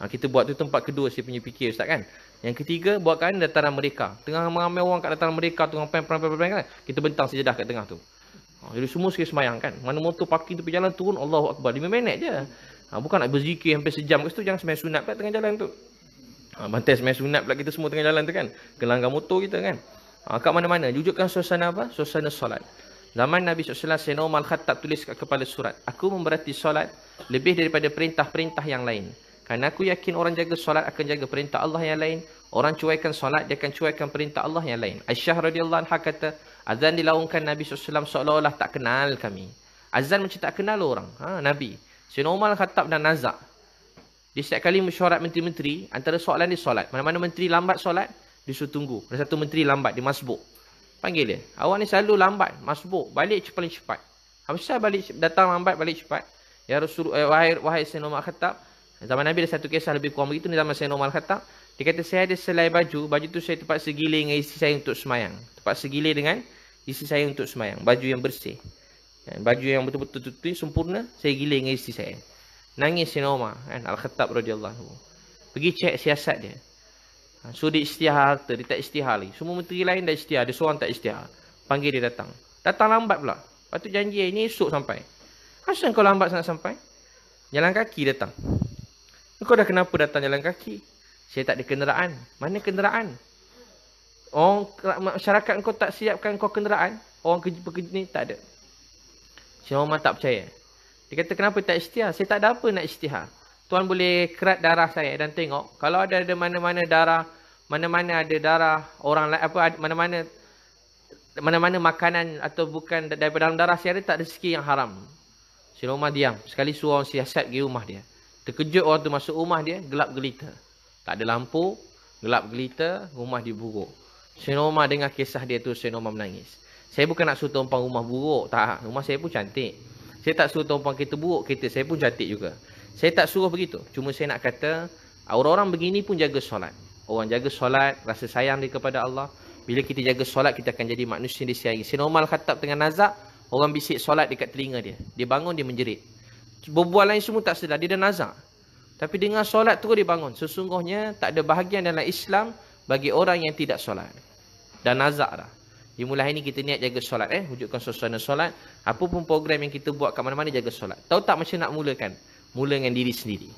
Kita buat tu tempat kedua saya punya fikir Ustaz kan. Yang ketiga, buat kat dataran Merdeka. Tengah ramai orang kat dataran Merdeka, tengah perang kan. Kita bentang sejadah kat tengah tu. Jadi semua sekali semayang kan. Mana motor parking tu pergi jalan turun, Allahu Akbar. 5 minit je. Bukan nak berzikir sampai sejam ke situ. Jangan semayang sunat pula tengah jalan tu. Bantai semayang sunat pula kita semua tengah jalan tu kan. Gelanggar motor kita kan. Kat mana-mana. Wujudkan suasana apa? Suasana solat. Zaman Nabi SAW, Sayyidina Umar Al-Khattab tulis kat kepala surat. Aku memberati solat lebih daripada perintah-perintah yang lain. Kerana aku yakin orang jaga solat akan jaga perintah Allah yang lain. Orang cuaikan solat, dia akan cuaikan perintah Allah yang lain. Aisyah radhiyallahu anha kata, azan dilaungkan Nabi SAW seolah-olah tak kenal kami. Azan macam tak kenal orang. Nabi. Sayyidina Umar Al-Khattab dan Nazak. Dia setiap kali mesyuarat menteri-menteri, antara soalan dia solat. Mana-mana menteri lambat solat, dia suruh tunggu. Ada satu menteri lambat, dia masbuk. Panggil dia. Awak ni selalu lambat, masbuk. Balik paling cepat. Habis balik, datang lambat, balik cepat. Ya Rasulullah, wahai Sayyidina Umar Al-Khattab. Zaman Nabi ada satu kisah lebih kurang begitu. Ni zaman Sayyidina Umar Al-Khattab. Dia kata, saya ada selai baju. Baju tu saya terpaksa gilir dengan isteri saya untuk semayang. Terpaksa gilir dengan isteri saya untuk semayang. Baju yang bersih. Baju yang betul-betul sempurna, saya gilir dengan isteri saya. Nangis Sayyidina Umar Al-Khattab radhiyallahu anhu. Pergi cek siasat dia. So dia isytihar harta. Dia tak isytihar lagi. Semua menteri lain dah isytihar. Dia seorang tak isytihar. Panggil dia datang. Datang lambat pula. Lepas tu janji ini esok sampai. Asal kau lambat sangat sampai? Jalan kaki datang. Kau dah kenapa datang jalan kaki? Saya tak ada kenderaan. Mana kenderaan? Orang masyarakat kau tak siapkan kau kenderaan? Orang pekerja ni tak ada. Sayyidina Umar tak percaya. Dia kata, kenapa tak isytihar? Saya tak ada apa nak isytihar. Tuan boleh kerat darah saya dan tengok. Kalau ada mana-mana darah, mana-mana ada darah orang lain, mana-mana makanan atau bukan daripada dalam darah saya tak ada sikit yang haram. Sayyidina Umar diam. Sekali suruh orang siasat pergi rumah dia. Terkejut orang tu masuk rumah dia, gelap gelita. Tak ada lampu, gelap gelita, rumah dia buruk. Sayyidina Umar dengar kisah dia tu, Sayyidina Umar menangis. Saya bukan nak suruh tumpang rumah buruk. Tak, rumah saya pun cantik. Saya tak suruh tumpang kereta buruk, kereta saya pun cantik juga. Saya tak suruh begitu. Cuma saya nak kata, orang-orang begini pun jaga solat. Orang jaga solat, rasa sayang dia kepada Allah. Bila kita jaga solat, kita akan jadi manusia yang disiangi. Sayyidina Umar Al-Khattab dengan Nazak, orang bisik solat dekat telinga dia. Dia bangun, dia menjerit. Berbual lain semua tak sedar, dia dah nazak. Tapi dengan solat terus dia bangun. Sesungguhnya tak ada bahagian dalam Islam bagi orang yang tidak solat. Dan nazak dah. Di mulai ini kita niat jaga solat. Wujudkan suasana solat. Apa pun program yang kita buat kat mana-mana jaga solat. Tahu tak macam nak mulakan? Mula dengan diri sendiri.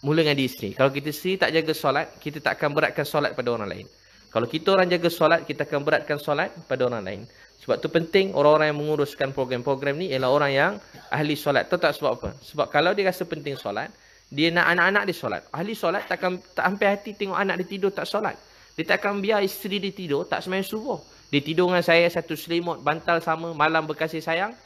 Mula dengan diri sendiri. Kalau kita sendiri tak jaga solat, kita tak akan beratkan solat pada orang lain. Kalau kita orang jaga solat, kita akan beratkan solat pada orang lain. Sebab tu penting orang-orang yang menguruskan program-program ni ialah orang yang ahli solat. Tahu tak sebab apa? Sebab kalau dia rasa penting solat, dia nak anak-anak dia solat. Ahli solat tak sampai hati tengok anak dia tidur tak solat. Dia tak akan biar isteri dia tidur tak sembahyang subuh. Dia tidur dengan saya satu selimut, bantal sama, malam berkasih sayang.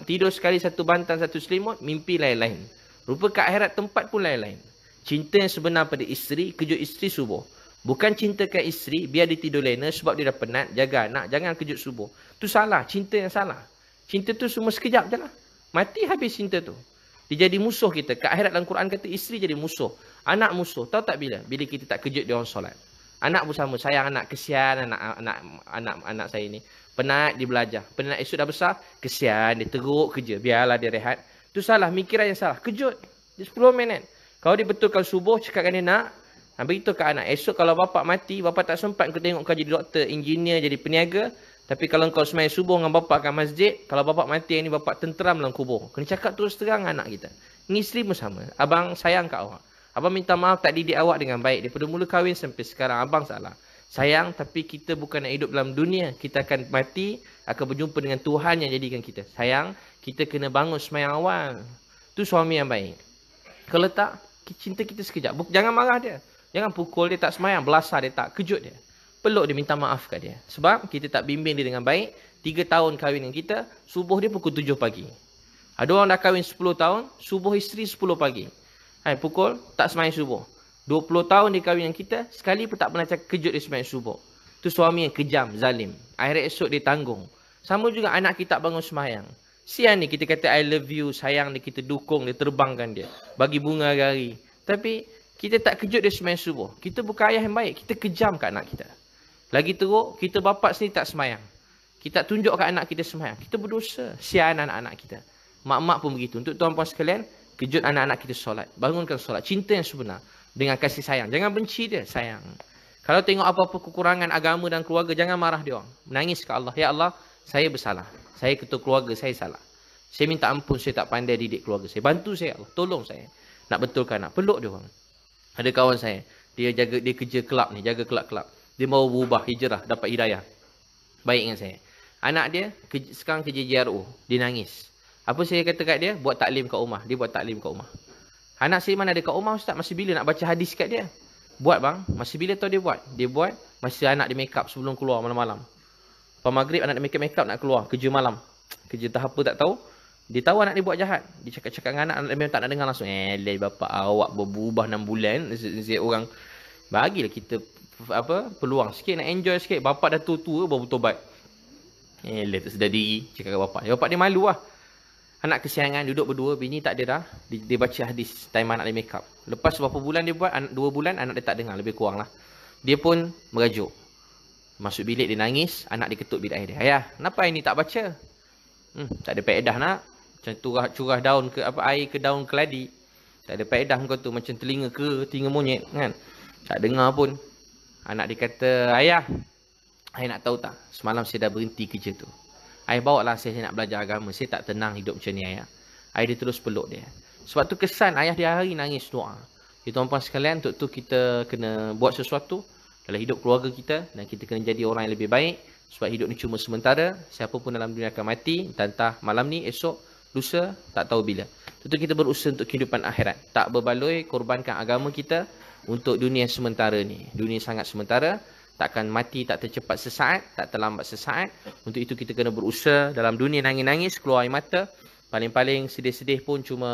Tidur sekali satu bantal, satu selimut, mimpi lain-lain. Rupa kat akhirat tempat pun lain-lain. Cinta yang sebenar pada isteri, kejut isteri subuh. Bukan cintakan isteri, biar dia tidur lena sebab dia dah penat, jaga anak, jangan kejut subuh. Tu salah, cinta yang salah. Cinta tu semua sekejap je lah. Mati habis cinta tu. Dia jadi musuh kita. Kat akhirat dalam Quran kata isteri jadi musuh. Anak musuh. Tahu tak bila? Bila kita tak kejut dia orang solat. Anak pun sama. Sayang anak, kesian anak saya ni. Penat dia belajar. Penat esok dah besar, kesian dia teruk kerja. Biarlah dia rehat. Tu salah, mikiran yang salah. Kejut. Dia 10 minit. Kalau dia betulkan subuh, cakapkan dia nak. Beritahu ke anak, esok kalau bapak mati, bapak tak sempat kau tengok kau jadi doktor, engineer, jadi peniaga. Tapi kalau kau sembahyang subuh dengan bapak kat masjid, kalau bapak mati yang ni bapak tenteram dalam kubur. Kena cakap terus terang anak kita. Ni isteri pun sama. Abang sayang kat awak. Abang minta maaf tak didik awak dengan baik. Daripada mula kahwin sampai sekarang abang salah. Sayang, tapi kita bukan nak hidup dalam dunia. Kita akan mati, akan berjumpa dengan Tuhan yang jadikan kita. Sayang, kita kena bangun semayang awal. Tu suami yang baik. Kalau tak, cinta kita sekejap. Jangan marah dia. Jangan pukul dia tak semayang, belasah dia tak, kejut dia. Peluk dia, minta maaf kat dia. Sebab kita tak bimbing dia dengan baik. 3 tahun kahwin dengan kita, subuh dia pukul 7 pagi. Ada orang dah kahwin 10 tahun, subuh isteri 10 pagi. Pukul, tak semayang subuh. 20 tahun dia kahwin dengan kita, sekali pun tak pernah cakap kejut dia semayang subuh. Tu suami yang kejam, zalim. Akhirnya esok dia tanggung. Sama juga anak kita tak bangun semayang. Sian ni kita kata I love you, sayang dia, kita dukung dia, terbangkan dia. Bagi bunga hari. Tapi kita tak kejut dia semayang subuh. Kita bukan ayah yang baik, kita kejam kat anak kita. Lagi teruk, kita bapa sendiri tak semayang. Kita tunjuk kat anak kita semayang. Kita berdosa. Sian anak-anak kita. Mak-mak pun begitu. Untuk tuan-puan sekalian, kejut anak-anak kita solat. Bangunkan solat. Cinta yang sebenar. Dengan kasih sayang. Jangan benci dia, sayang. Kalau tengok apa-apa kekurangan agama dan keluarga, jangan marah dia orang. Menangis ke Allah. Ya Allah, saya bersalah. Saya ketua keluarga, saya salah. Saya minta ampun, saya tak pandai didik keluarga saya. Bantu saya, Allah. Tolong saya. Nak betulkan anak. Peluk dia orang. Ada kawan saya. Dia kerja kelab ni. Jaga kelab-kelab. Dia mau berubah, hijrah, dapat hidayah. Baik dengan saya. Anak dia sekarang kerja JRO. Dia nangis. Apa saya kata kat dia? Buat taklim kat rumah. Dia buat taklim kat rumah. Anak saya mana ada kat rumah, Ustaz? Masih bila nak baca hadis kat dia? Buat bang. Masih bila tahu dia buat? Dia buat masa anak dia make up sebelum keluar malam-malam. Lepas maghrib anak dia make up nak keluar. Kerja malam. Kerja tahap apa tak tahu. Dia tahu anak dia buat jahat. Dia cakap-cakap dengan anak dia memang tak nak dengar langsung. Bapak awak berubah 6 bulan. Orang bagilah kita peluang sikit, nak enjoy sikit. Bapak dah tua-tua baru bertobat. Tak sedar diri. Cakap kat bapak. Bapak dia malu lah. Anak kesiangan duduk berdua, bini tak ada dah. Dia baca hadis time anak dia make up. Lepas berapa bulan dia buat, 2 bulan anak dia tak dengar, lebih kurang lah. Dia pun merajuk. Masuk bilik dia nangis, anak dia ketuk bilik dia. Ayah, kenapa ini tak baca? Tak ada faedah nak. Macam curah daun ke air ke daun keladi. Tak ada faedah kau tu, macam telinga monyet kan. Tak dengar pun. Anak dia kata, ayah nak tahu tak? Semalam saya dah berhenti kerja tu. Ayah bawa lah saya nak belajar agama. Saya tak tenang hidup macam ni ayah. Ayah dia terus peluk dia. Sebab tu kesan ayah dia hari nangis doa. Jadi tuan-tuan sekalian, untuk tu kita kena buat sesuatu dalam hidup keluarga kita. Dan kita kena jadi orang yang lebih baik. Sebab hidup ni cuma sementara. Siapa pun dalam dunia akan mati. Entah malam ni, esok, lusa, tak tahu bila. Tentu kita berusaha untuk kehidupan akhirat. Tak berbaloi korbankan agama kita untuk dunia sementara ni. Dunia sangat sementara. Takkan mati tak tercepat sesaat, tak terlambat sesaat. Untuk itu kita kena berusaha dalam dunia nangis-nangis, keluar air mata. Paling-paling sedih-sedih pun cuma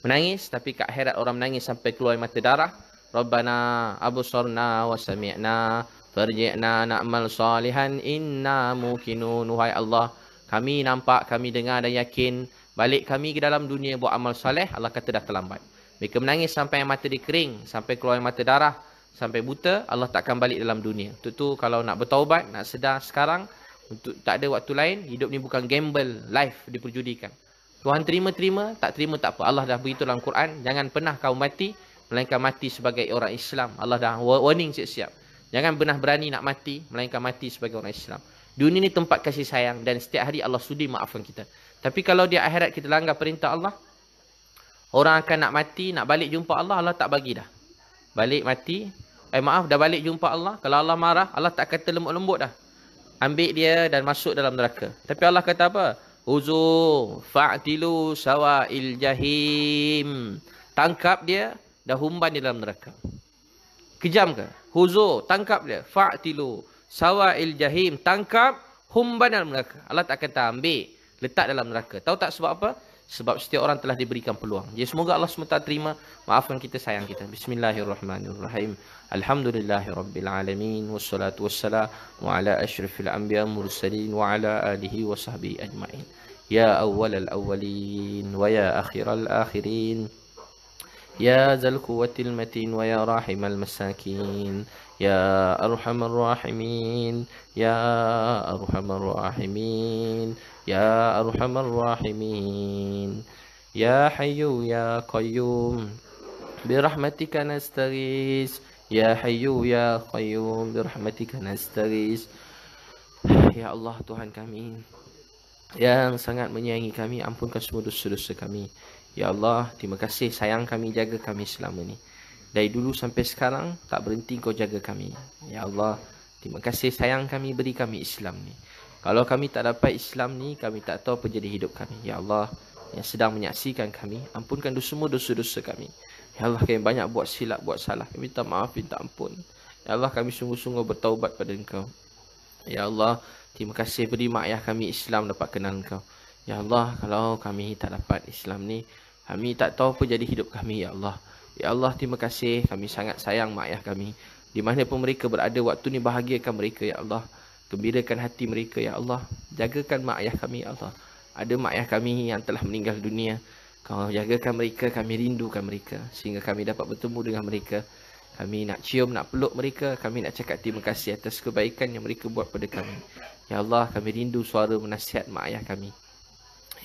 menangis. Tapi kat akhirat orang menangis sampai keluar air mata darah. Rabbana abusarna wa sami'na farji'na na'mal salihan inna mukinun. Wahai Allah, kami nampak, kami dengar dan yakin. Balik kami ke dalam dunia buat amal saleh. Allah kata dah terlambat. Mereka menangis sampai air mata dia kering, sampai keluar air mata darah. Sampai buta, Allah takkan balik dalam dunia. Untuk tu kalau nak bertaubat, nak sedar sekarang, untuk tak ada waktu lain, hidup ni bukan gamble, life diperjudikan. Tuhan terima, tak terima tak apa. Allah dah beritahu dalam Quran, jangan pernah kau mati, melainkan mati sebagai orang Islam. Allah dah warning siap-siap. Jangan pernah berani nak mati, melainkan mati sebagai orang Islam. Dunia ni tempat kasih sayang, dan setiap hari Allah sudi maafkan kita. Tapi kalau di akhirat kita langgar perintah Allah, orang akan nak mati, nak balik jumpa Allah, Allah tak bagi dah. Balik mati, dah balik jumpa Allah. Kalau Allah marah, Allah tak kata lembut-lembut dah. Ambil dia dan masuk dalam neraka. Tapi Allah kata apa? Uzu fa'tilu sawa'il jahim. Tangkap dia, dah humban dia dalam neraka. Kejam ke? Huzu, tangkap dia. Fa'tilu sawa'il jahim. Tangkap, humban dalam neraka. Allah tak kata ambil, letak dalam neraka. Tahu tak sebab apa? Sebab setiap orang telah diberikan peluang. Jadi semoga Allah SWT terima. Maafkan kita, sayang kita. Bismillahirrahmanirrahim. Alhamdulillahirrabbilalamin. Wassalatu wassalamu ala ashrafil anbiya mursalin. Wa ala alihi wa sahbihi ajma'in. Ya awwalal awwalin. Wa ya akhiral akhirin. Ya zal quwwatil matin. Wa ya rahimal masakin. Ya arhamar rahimin. Ya arhamar rahimin. Ya arhamar rahimin. Ya hayyu ya qayyum birahmatika nastaghis. Ya hayyu ya qayyum birahmatika nastaghis. Ya Allah, Tuhan kami yang sangat menyayangi kami, ampunkan semua dosa-dosa kami. Ya Allah, terima kasih sayang kami, jaga kami selama ni. Dari dulu sampai sekarang tak berhenti kau jaga kami. Ya Allah, terima kasih sayang kami, beri kami Islam ni. Kalau kami tak dapat Islam ni, kami tak tahu apa jadi hidup kami. Ya Allah, yang sedang menyaksikan kami, ampunkan semua dosa-dosa kami. Ya Allah, kami banyak buat silap, buat salah. Kami minta maaf, minta ampun. Ya Allah, kami sungguh-sungguh bertaubat pada Engkau. Ya Allah, terima kasih beri mak ayah kami Islam dapat kenal Engkau. Ya Allah, kalau kami tak dapat Islam ni, kami tak tahu apa jadi hidup kami, Ya Allah. Ya Allah, terima kasih. Kami sangat sayang mak ayah kami. Di mana pun mereka berada waktu ni, bahagiakan mereka, Ya Allah. Gembirakan hati mereka, Ya Allah. Jagakan mak ayah kami, Ya Allah. Ada mak ayah kami yang telah meninggal dunia. Kau jagakan mereka, kami rindukan mereka. Sehingga kami dapat bertemu dengan mereka. Kami nak cium, nak peluk mereka. Kami nak cakap terima kasih atas kebaikan yang mereka buat pada kami. Ya Allah, kami rindu suara menasihat mak ayah kami.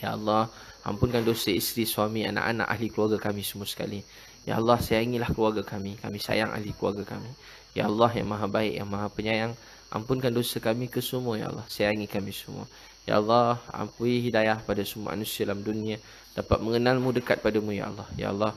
Ya Allah, ampunkan dosa isteri, suami, anak-anak, ahli keluarga kami semua sekali. Ya Allah, sayangilah keluarga kami. Kami sayang ahli keluarga kami. Ya Allah yang maha baik, yang maha penyayang, ampunkan dosa kami ke semua, Ya Allah. Sayangi kami semua. Ya Allah, ampuni hidayah pada semua manusia dalam dunia, dapat mengenalmu, dekat padamu, Ya Allah. Ya Allah,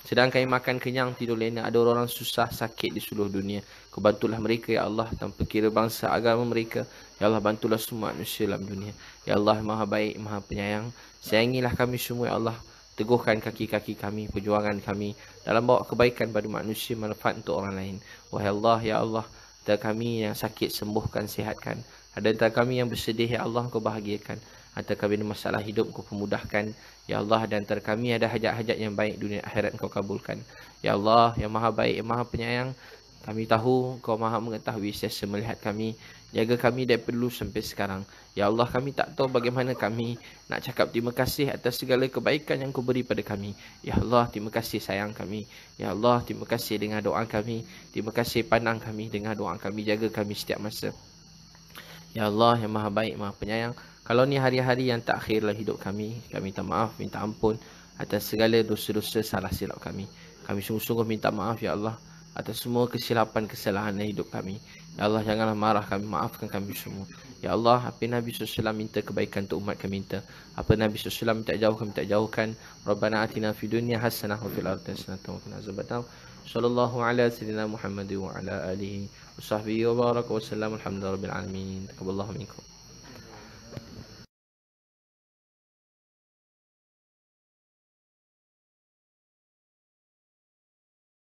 sedang kami makan kenyang, tidur lena, ada orang susah, sakit di seluruh dunia. Kau bantulah mereka, Ya Allah, tanpa kira bangsa, agama mereka. Ya Allah, bantulah semua manusia dalam dunia. Ya Allah, maha baik, maha penyayang. Sayangilah kami semua, Ya Allah. Teguhkan kaki-kaki kami, perjuangan kami dalam bawa kebaikan pada manusia, manfaat untuk orang lain. Wahai Allah, Ya Allah, antara kami yang sakit, sembuhkan, sihatkan. Ada antara kami yang bersedih, Ya Allah, Kau bahagiakan. Antara kami ada masalah hidup, Kau pemudahkan. Ya Allah, dan antara kami ada hajat-hajat yang baik dunia akhirat, Kau kabulkan. Ya Allah, yang maha baik, yang maha penyayang, kami tahu Kau maha mengetahui, sentiasa melihat kami. Jaga kami dari dulu sampai sekarang. Ya Allah, kami tak tahu bagaimana kami nak cakap terima kasih atas segala kebaikan yang Kau beri pada kami. Ya Allah, terima kasih sayang kami. Ya Allah, terima kasih dengan doa kami. Terima kasih pandang kami dengan doa kami. Jaga kami setiap masa. Ya Allah yang maha baik, maha penyayang. Kalau ni hari-hari yang tak akhirlah hidup kami, kami minta maaf, minta ampun atas segala dosa-dosa, salah silap kami. Kami sungguh-sungguh minta maaf, Ya Allah, atas semua kesilapan, kesalahan dalam hidup kami. Ya Allah, janganlah marah kami, maafkan kami semua. Ya Allah, apa Nabi SAW minta kebaikan untuk umat kami minta. Apa Nabi SAW minta jauhkan, minta jauhkan. Rabbana atina fid dunya hasanah wa fil akhirati hasanah wa qina azabannar. Sallallahu ala sayyidina Muhammad wa ala alihi wa sahbihi wa baraka wa sallam. Alhamdulillahirabbil alamin. Taqabbalallahu minkum.